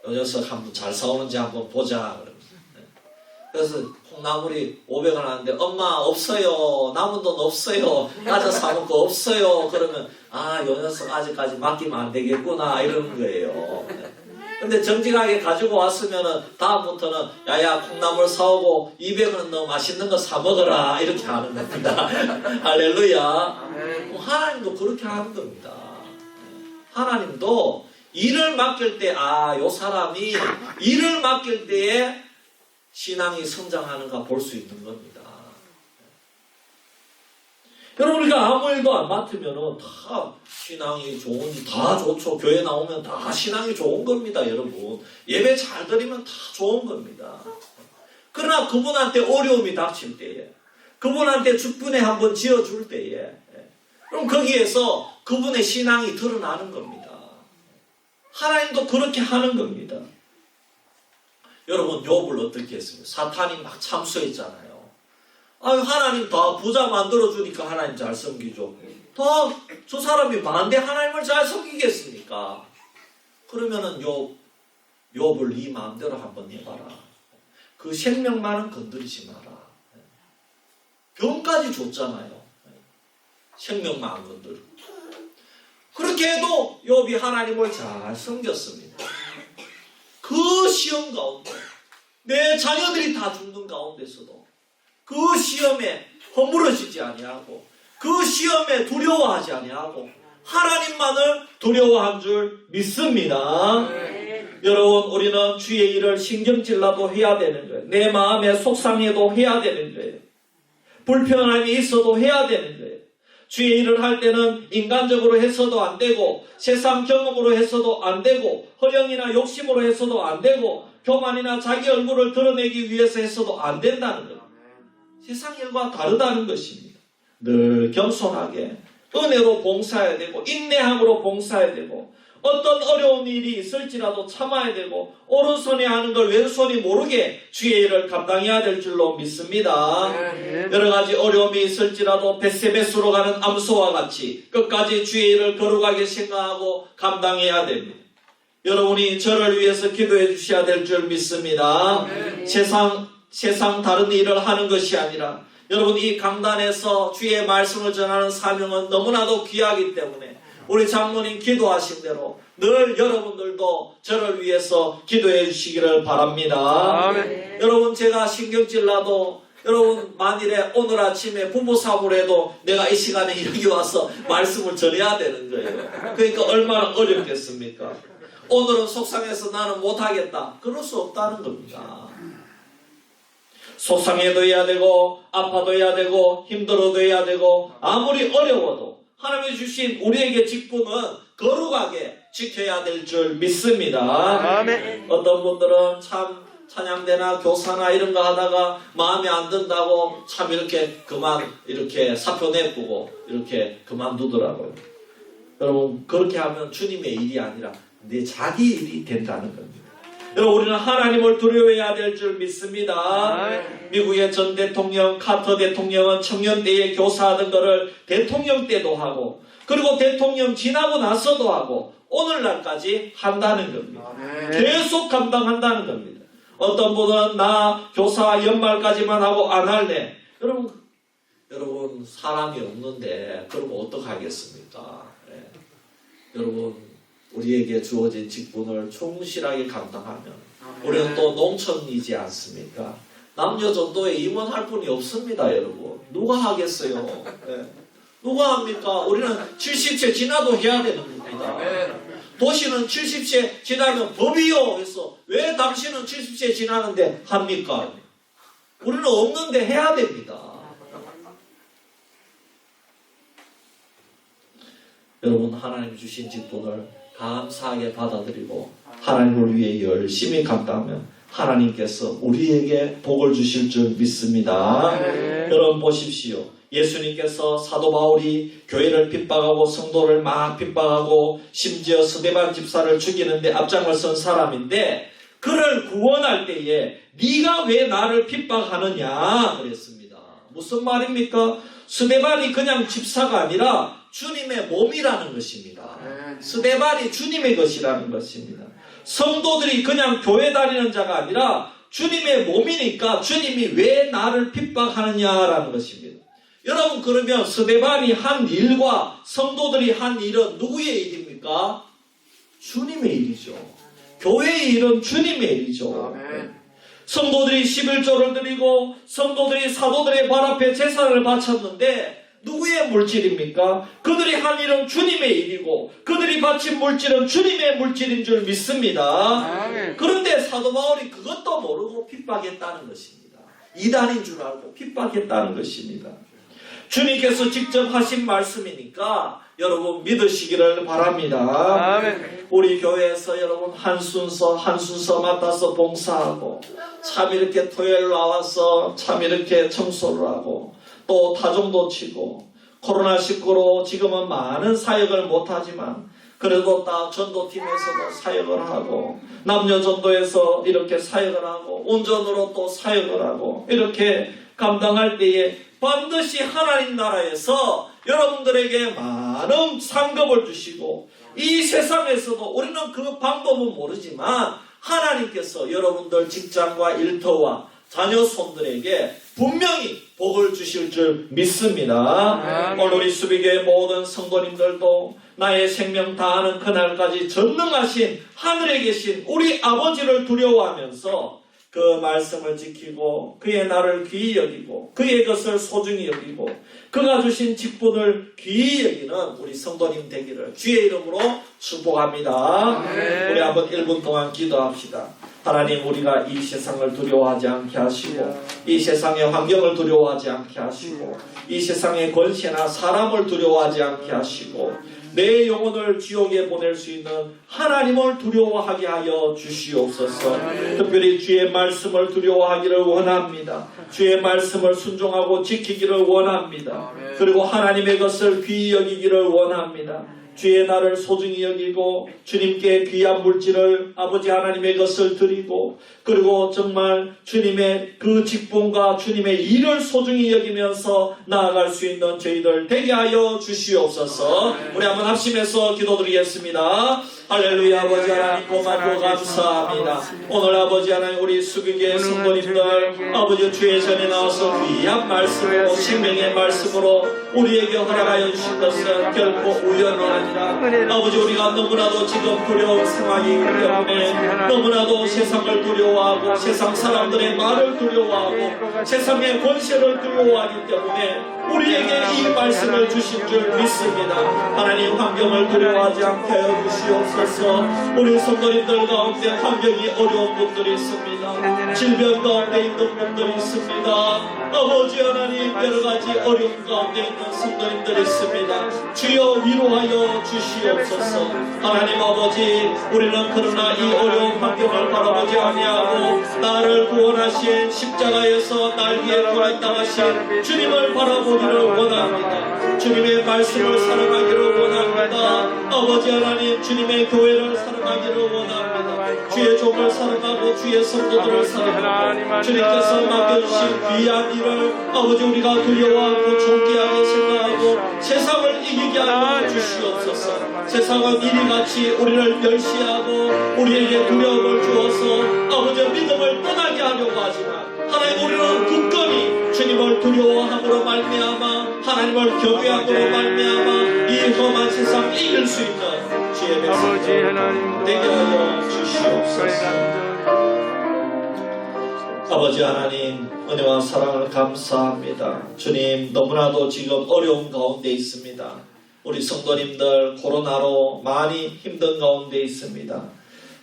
요 녀석 한번 잘 사오는지 한번 보자 그럽니다. 그래서 콩나물이 500원 하는데 엄마 없어요. 남은 돈 없어요. 가져 사먹고 없어요. 그러면 요 녀석 아직까지 맡기면 안 되겠구나 이러는 거예요. 근데 정직하게 가지고 왔으면은 다음부터는 야야 콩나물 사오고 200원 너 맛있는 거 사 먹어라 이렇게 하는 겁니다. 할렐루야. 하나님도 그렇게 하는 겁니다. 하나님도 일을 맡길 때 요 사람이 일을 맡길 때에 신앙이 성장하는가 볼 수 있는 겁니다. 여러분 우리가 아무 일도 안 맡으면 다 신앙이 좋은지 다 좋죠. 교회 나오면 다 신앙이 좋은 겁니다. 여러분 예배 잘 드리면 다 좋은 겁니다. 그러나 그분한테 어려움이 닥칠 때에 그분한테 죽분에 한번 지어줄 때에 그럼 거기에서 그분의 신앙이 드러나는 겁니다. 하나님도 그렇게 하는 겁니다. 여러분 욥을 어떻게 했습니까? 사탄이 막 참수했잖아요. 하나님 다 부자 만들어주니까 하나님 잘 섬기죠. 더 저 사람이 반대 하나님을 잘 섬기겠습니까? 그러면은 욥을 네 마음대로 한번 해봐라. 그 생명만은 건드리지 마라. 병까지 줬잖아요. 생명만 안 건드리고. 그렇게 해도 욥이 하나님을 잘 섬겼습니다. 그 시험 가운데 내 자녀들이 다 죽는 가운데서도 그 시험에 허물어지지 아니하고 그 시험에 두려워하지 아니하고 하나님만을 두려워한 줄 믿습니다. 여러분 우리는 주의 일을 신경질라도 해야 되는 거예요. 내 마음에 속상해도 해야 되는 거예요. 불편함이 있어도 해야 되는 거예요. 주의 일을 할 때는 인간적으로 해서도 안 되고 세상 경험으로 해서도 안 되고 허영이나 욕심으로 해서도 안 되고 교만이나 자기 얼굴을 드러내기 위해서 해서도 안 된다는 겁니다. 세상 일과 다르다는 것입니다. 늘 겸손하게 은혜로 봉사해야 되고 인내함으로 봉사해야 되고 어떤 어려운 일이 있을지라도 참아야 되고 오른손이 하는 걸 왼손이 모르게 주의 일을 감당해야 될 줄로 믿습니다. 여러 가지 어려움이 있을지라도 벳세베스로 가는 암소와 같이 끝까지 주의 일을 거룩하게 생각하고 감당해야 됩니다. 여러분이 저를 위해서 기도해 주셔야 될 줄 믿습니다. 세상 다른 일을 하는 것이 아니라 여러분 이 강단에서 주의 말씀을 전하는 사명은 너무나도 귀하기 때문에 우리 장로님 기도하신 대로 늘 여러분들도 저를 위해서 기도해 주시기를 바랍니다. 아멘. 여러분 제가 신경질 나도 여러분 만일에 오늘 아침에 부부싸움을 해도 내가 이 시간에 여기 와서 말씀을 전해야 되는 거예요. 그러니까 얼마나 어렵겠습니까? 오늘은 속상해서 나는 못하겠다. 그럴 수 없다는 겁니다. 속상해도 해야 되고 아파도 해야 되고 힘들어도 해야 되고 아무리 어려워도 하나님이 주신 우리에게 직분은 거룩하게 지켜야 될 줄 믿습니다. 아멘. 어떤 분들은 참 찬양대나 교사나 이런 거 하다가 마음에 안 든다고 참 이렇게 그만 이렇게 사표 내쁘고 이렇게 그만두더라고요. 여러분 그렇게 하면 주님의 일이 아니라 내 자기 일이 된다는 겁니다. 여러분 우리는 하나님을 두려워해야 될 줄 믿습니다. 미국의 전 대통령 카터 대통령은 청년 때에 교사하던 거를 대통령 때도 하고 그리고 대통령 지나고 나서도 하고 오늘날까지 한다는 겁니다. 계속 감당한다는 겁니다. 어떤 분은 나 교사 연말까지만 하고 안 할래. 여러분 사람이 없는데 그럼 어떡하겠습니까? 여러분 우리에게 주어진 직분을 충실하게 감당하면 우리는 또 농촌이지 않습니까? 남녀 전도에 임원할 분이 없습니다. 여러분 누가 하겠어요? 누가 합니까? 우리는 70세 지나도 해야 되는 겁니다. 도시는 70세 지나면 법이요 해서 왜 당신은 70세 지나는데 합니까? 우리는 없는데 해야 됩니다. 여러분 하나님 주신 직분을 감사하게 받아들이고 하나님을 위해 열심히 감당하면 하나님께서 우리에게 복을 주실 줄 믿습니다. 여러분 보십시오. 예수님께서 사도 바울이 교회를 핍박하고 성도를 막 핍박하고 심지어 스데반 집사를 죽이는데 앞장을 선 사람인데 그를 구원할 때에 네가 왜 나를 핍박하느냐 그랬습니다. 무슨 말입니까? 스데반이 그냥 집사가 아니라 주님의 몸이라는 것입니다. 스데반이 주님의 것이라는 것입니다. 성도들이 그냥 교회 다니는 자가 아니라 주님의 몸이니까 주님이 왜 나를 핍박하느냐라는 것입니다. 여러분 그러면 스데반이 한 일과 성도들이 한 일은 누구의 일입니까? 주님의 일이죠. 교회의 일은 주님의 일이죠. 성도들이 11조를 드리고 성도들이 사도들의 발 앞에 제사를 바쳤는데 누구의 물질입니까? 그들이 한 일은 주님의 일이고 그들이 바친 물질은 주님의 물질인 줄 믿습니다. 그런데 사도 바울이 그것도 모르고 핍박했다는 것입니다. 이단인 줄 알고 핍박했다는 것입니다. 주님께서 직접 하신 말씀이니까 여러분 믿으시기를 바랍니다. 우리 교회에서 여러분 한 순서 맡아서 봉사하고 참 이렇게 토요일 나와서 참 이렇게 청소를 하고 또 타종도 치고 코로나19로 지금은 많은 사역을 못하지만 그래도 다 전도팀에서도 사역을 하고 남녀 전도에서 이렇게 사역을 하고 운전으로 또 사역을 하고 이렇게 감당할 때에 반드시 하나님 나라에서 여러분들에게 많은 상급을 주시고 이 세상에서도 우리는 그 방법은 모르지만 하나님께서 여러분들 직장과 일터와 자녀 손들에게 분명히 복을 주실 줄 믿습니다. 오늘 우리 수비교회 모든 성도님들도 나의 생명 다하는 그날까지 전능하신 하늘에 계신 우리 아버지를 두려워하면서 그 말씀을 지키고 그의 나를 귀히 여기고 그의 것을 소중히 여기고 그가 주신 직분을 귀히 여기는 우리 성도님 되기를 주의 이름으로 축복합니다. 우리 한번 1분 동안 기도합시다. 하나님 우리가 이 세상을 두려워하지 않게 하시고 이 세상의 환경을 두려워하지 않게 하시고 이 세상의 권세나 사람을 두려워하지 않게 하시고 내 영혼을 지옥에 보낼 수 있는 하나님을 두려워하게 하여 주시옵소서. 특별히 주의 말씀을 두려워하기를 원합니다. 주의 말씀을 순종하고 지키기를 원합니다. 그리고 하나님의 것을 귀히 여기기를 원합니다. 주의 날을 소중히 여기고 주님께 귀한 물질을 아버지 하나님의 것을 드리고 그리고 정말 주님의 그 직분과 주님의 일을 소중히 여기면서 나아갈 수 있는 저희들 되게 하여 주시옵소서. 우리 한번 합심해서 기도드리겠습니다. 할렐루야. 아버지 하나님 고맙고 감사합니다. 오늘 아버지 하나님 우리 수비교회 성도님들 아버지 주의 전에 나와서 귀한 말씀으로 생명의 말씀으로 우리에게 허락하여 주신 것은 결코 우연이 아니라 아버지 우리가 너무나도 지금 두려운 상황이기 때문에 너무나도 세상을 두려워하고 세상 사람들의 말을 두려워하고 세상의 권세를 두려워하기 때문에 우리에게 이 말씀을 주신 줄 믿습니다. 하나님 환경을 두려워하지 않게 하여 주시옵소서. 우리 성도님들 가운데 환경이 어려운 분들이 있습니다. 질병 가운데 있는 분들이 있습니다. 아버지 하나님 여러가지 어려움 가운데 있는 성도님들이 있습니다. 주여 위로하여 주시옵소서. 하나님 아버지 우리는 그러나 이 어려운 환경을 바라보지 아니하고 나를 구원하신 십자가에서 날 위해 고난당하신 주님을 바라보기를 원합니다. 주님의 말씀을 사랑하기를 원합니다. 아버지 하나님 주님의 교회를 사랑하기를 원합니다. 주의 종을 사랑하고 주의 성도들을 사랑하고 주님께서 맡겨주신 귀한 일을 아버지 우리가 두려워하고 존귀하게 생각하고 세상을 이기게 하여 주시옵소서. 세상은 이리같이 우리를 멸시하고 우리에게 두려움을 주어서 아버지 믿음을 떠나게 하려고 하지만 하나님 우리는 굳건히 주님을 두려워함으로 말미암아 하나님을 경외함으로 말미암아 이 험한 세상 이길 수 있는 주의 백성들 되게 하여 주시옵소서. 아버지 하나님 은혜와 사랑을 감사합니다. 주님 너무나도 지금 어려운 가운데 있습니다. 우리 성도님들 코로나로 많이 힘든 가운데 있습니다.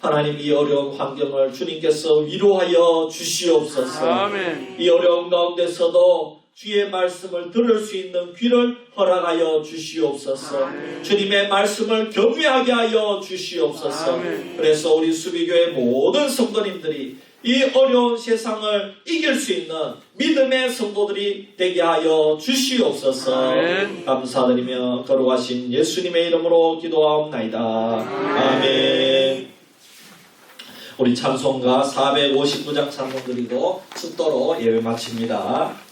하나님 이 어려운 환경을 주님께서 위로하여 주시옵소서. 아멘. 이 어려운 가운데서도 주의 말씀을 들을 수 있는 귀를 허락하여 주시옵소서. 주님의 말씀을 경외하게 하여 주시옵소서. 그래서 우리 수비교회 모든 성도님들이 이 어려운 세상을 이길 수 있는 믿음의 성도들이 되게 하여 주시옵소서. 아멘. 감사드리며 거룩하신 예수님의 이름으로 기도하옵나이다. 아멘. 우리 찬송가 459장 찬송 드리고 축도로 예배 마칩니다.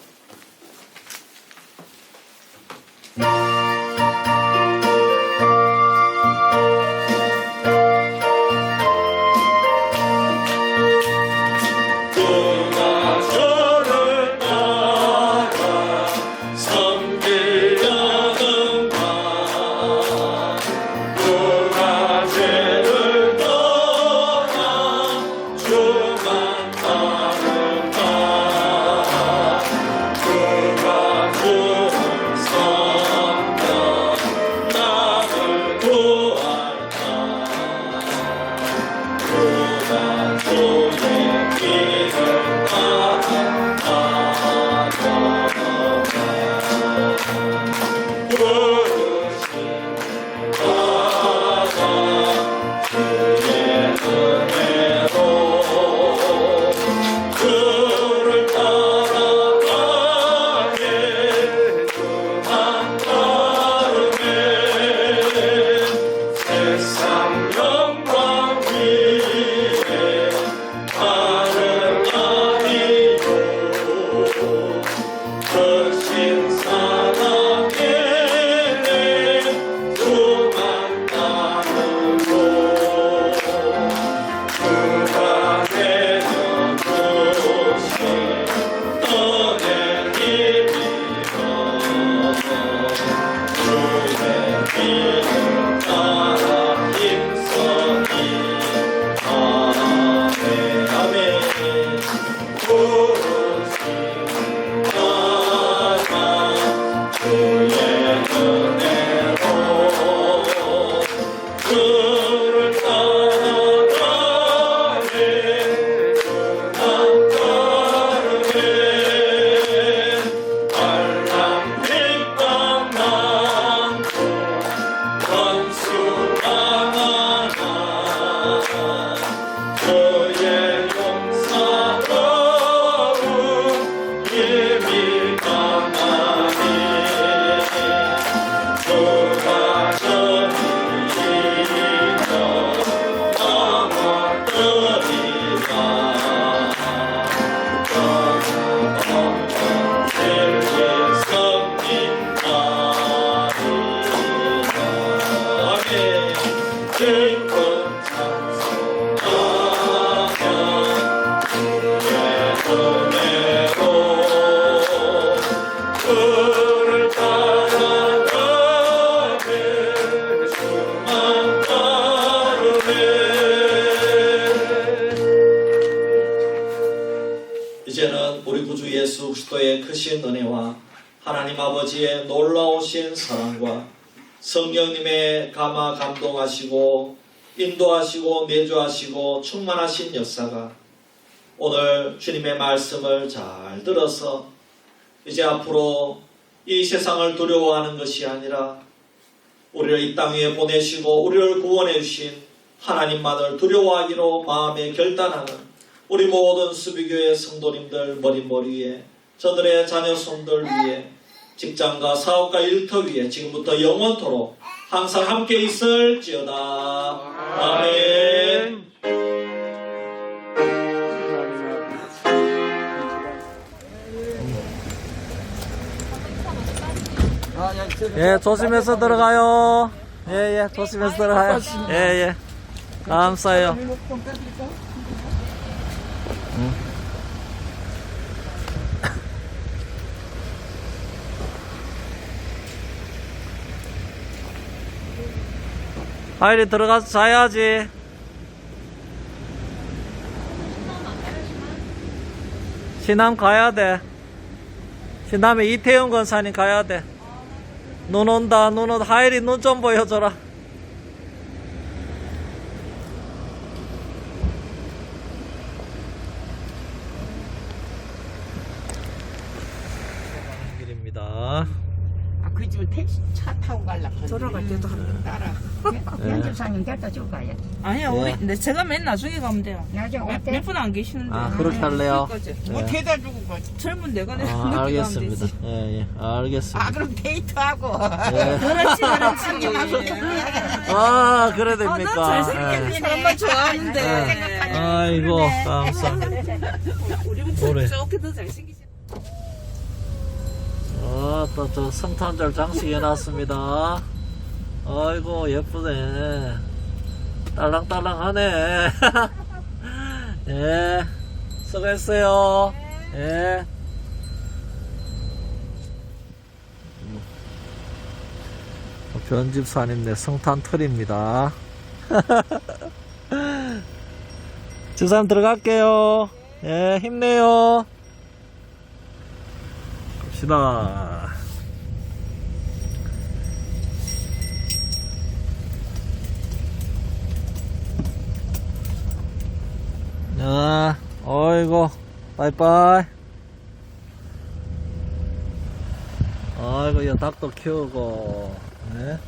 이제는 우리 구주 예수 그리스도의 크신 은혜와 하나님 아버지의 놀라우신 사랑과 성령님의 감화 감동하시고 인도하시고 내주하시고 충만하신 역사가 오늘 주님의 말씀을 잘 들어서 이제 앞으로 이 세상을 두려워하는 것이 아니라 우리를 이 땅 위에 보내시고 우리를 구원해 주신 하나님만을 두려워하기로 마음에 결단하는 우리 모든 수비교회 성도님들 머리 위에 저들의 자녀 손들 위에 직장과 사업과 일터 위에 지금부터 영원토록 항상 함께 있을지어다. 아멘. 예, 조심해서 들어가요. 예, 예, 조심해서 들어가요. 예, 예. 감사해요. 빨리 들어가서 자야지. 신남 가야 돼. 신남에 이태영 권사님 가야 돼. 눈 온다, 눈 온다. 하일이 눈 좀 보여줘라. 길입니다. 그 집을 택시 차 타고 가려고 돌아갈 때도 한번 따라 연습사님 갖다 주고 가야 돼. 아니요, 네. 우리 제가 맨 나중에 가면 돼요. 나중에 갈 때. 몇 분 안 계시는데. 아, 그렇게 할래요? 뭐 대다 주고 가. 젊은 내가 늦게 아, 가면 알겠습니다. 되지. 예, 예, 알겠습니다. 아 그럼 데이트하고 예. 그렇지, 그렇지. 아, 그래 아, 됩니까? 난 잘생긴 사람만 좋아하는데. 예. 아이고, 감사합니다. 우리부터 그래. 저렇게 더 잘생기시. 또 저 성탄절 장식 해놨습니다. 아이고, 예쁘네. 딸랑딸랑하네. 예, 수고했어요. 예. 변집사님네 성탄틀입니다. 집사님 들어갈게요. 예, 힘내요. 갑시다. 야, 어이구, 빠이빠이. 아이고, 야, 닭도 키우고, 네?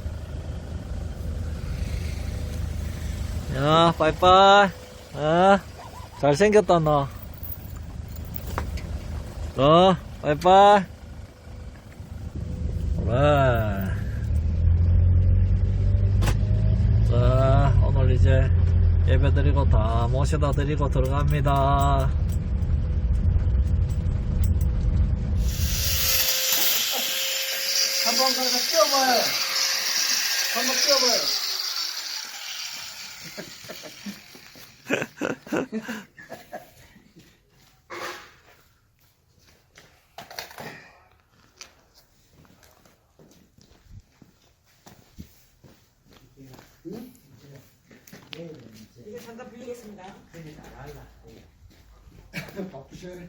야, 빠이빠이. 아, 잘생겼다, 너. 빠이빠이. 그래. 자, 오늘 이제 예배 드리고 다 모셔다 드리고 들어갑니다. 한번 가서 뛰어봐요. 한번 뛰어봐요. 이거 잠깐 빌리겠습니다. 바쁘셔야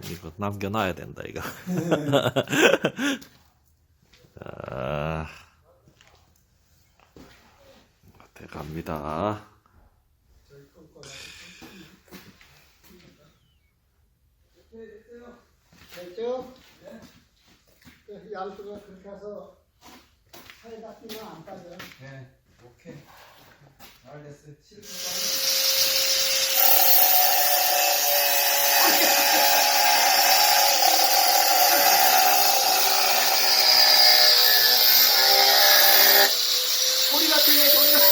이거 남겨놔야 된다, 이거. 자, 밭에 갑니다. 됐죠? 네. 양쪽을 그렇게 해서 사이다 끼면 안 빠져요. 네. 오케이. 알겠어요. 소리 같은 게 소리가.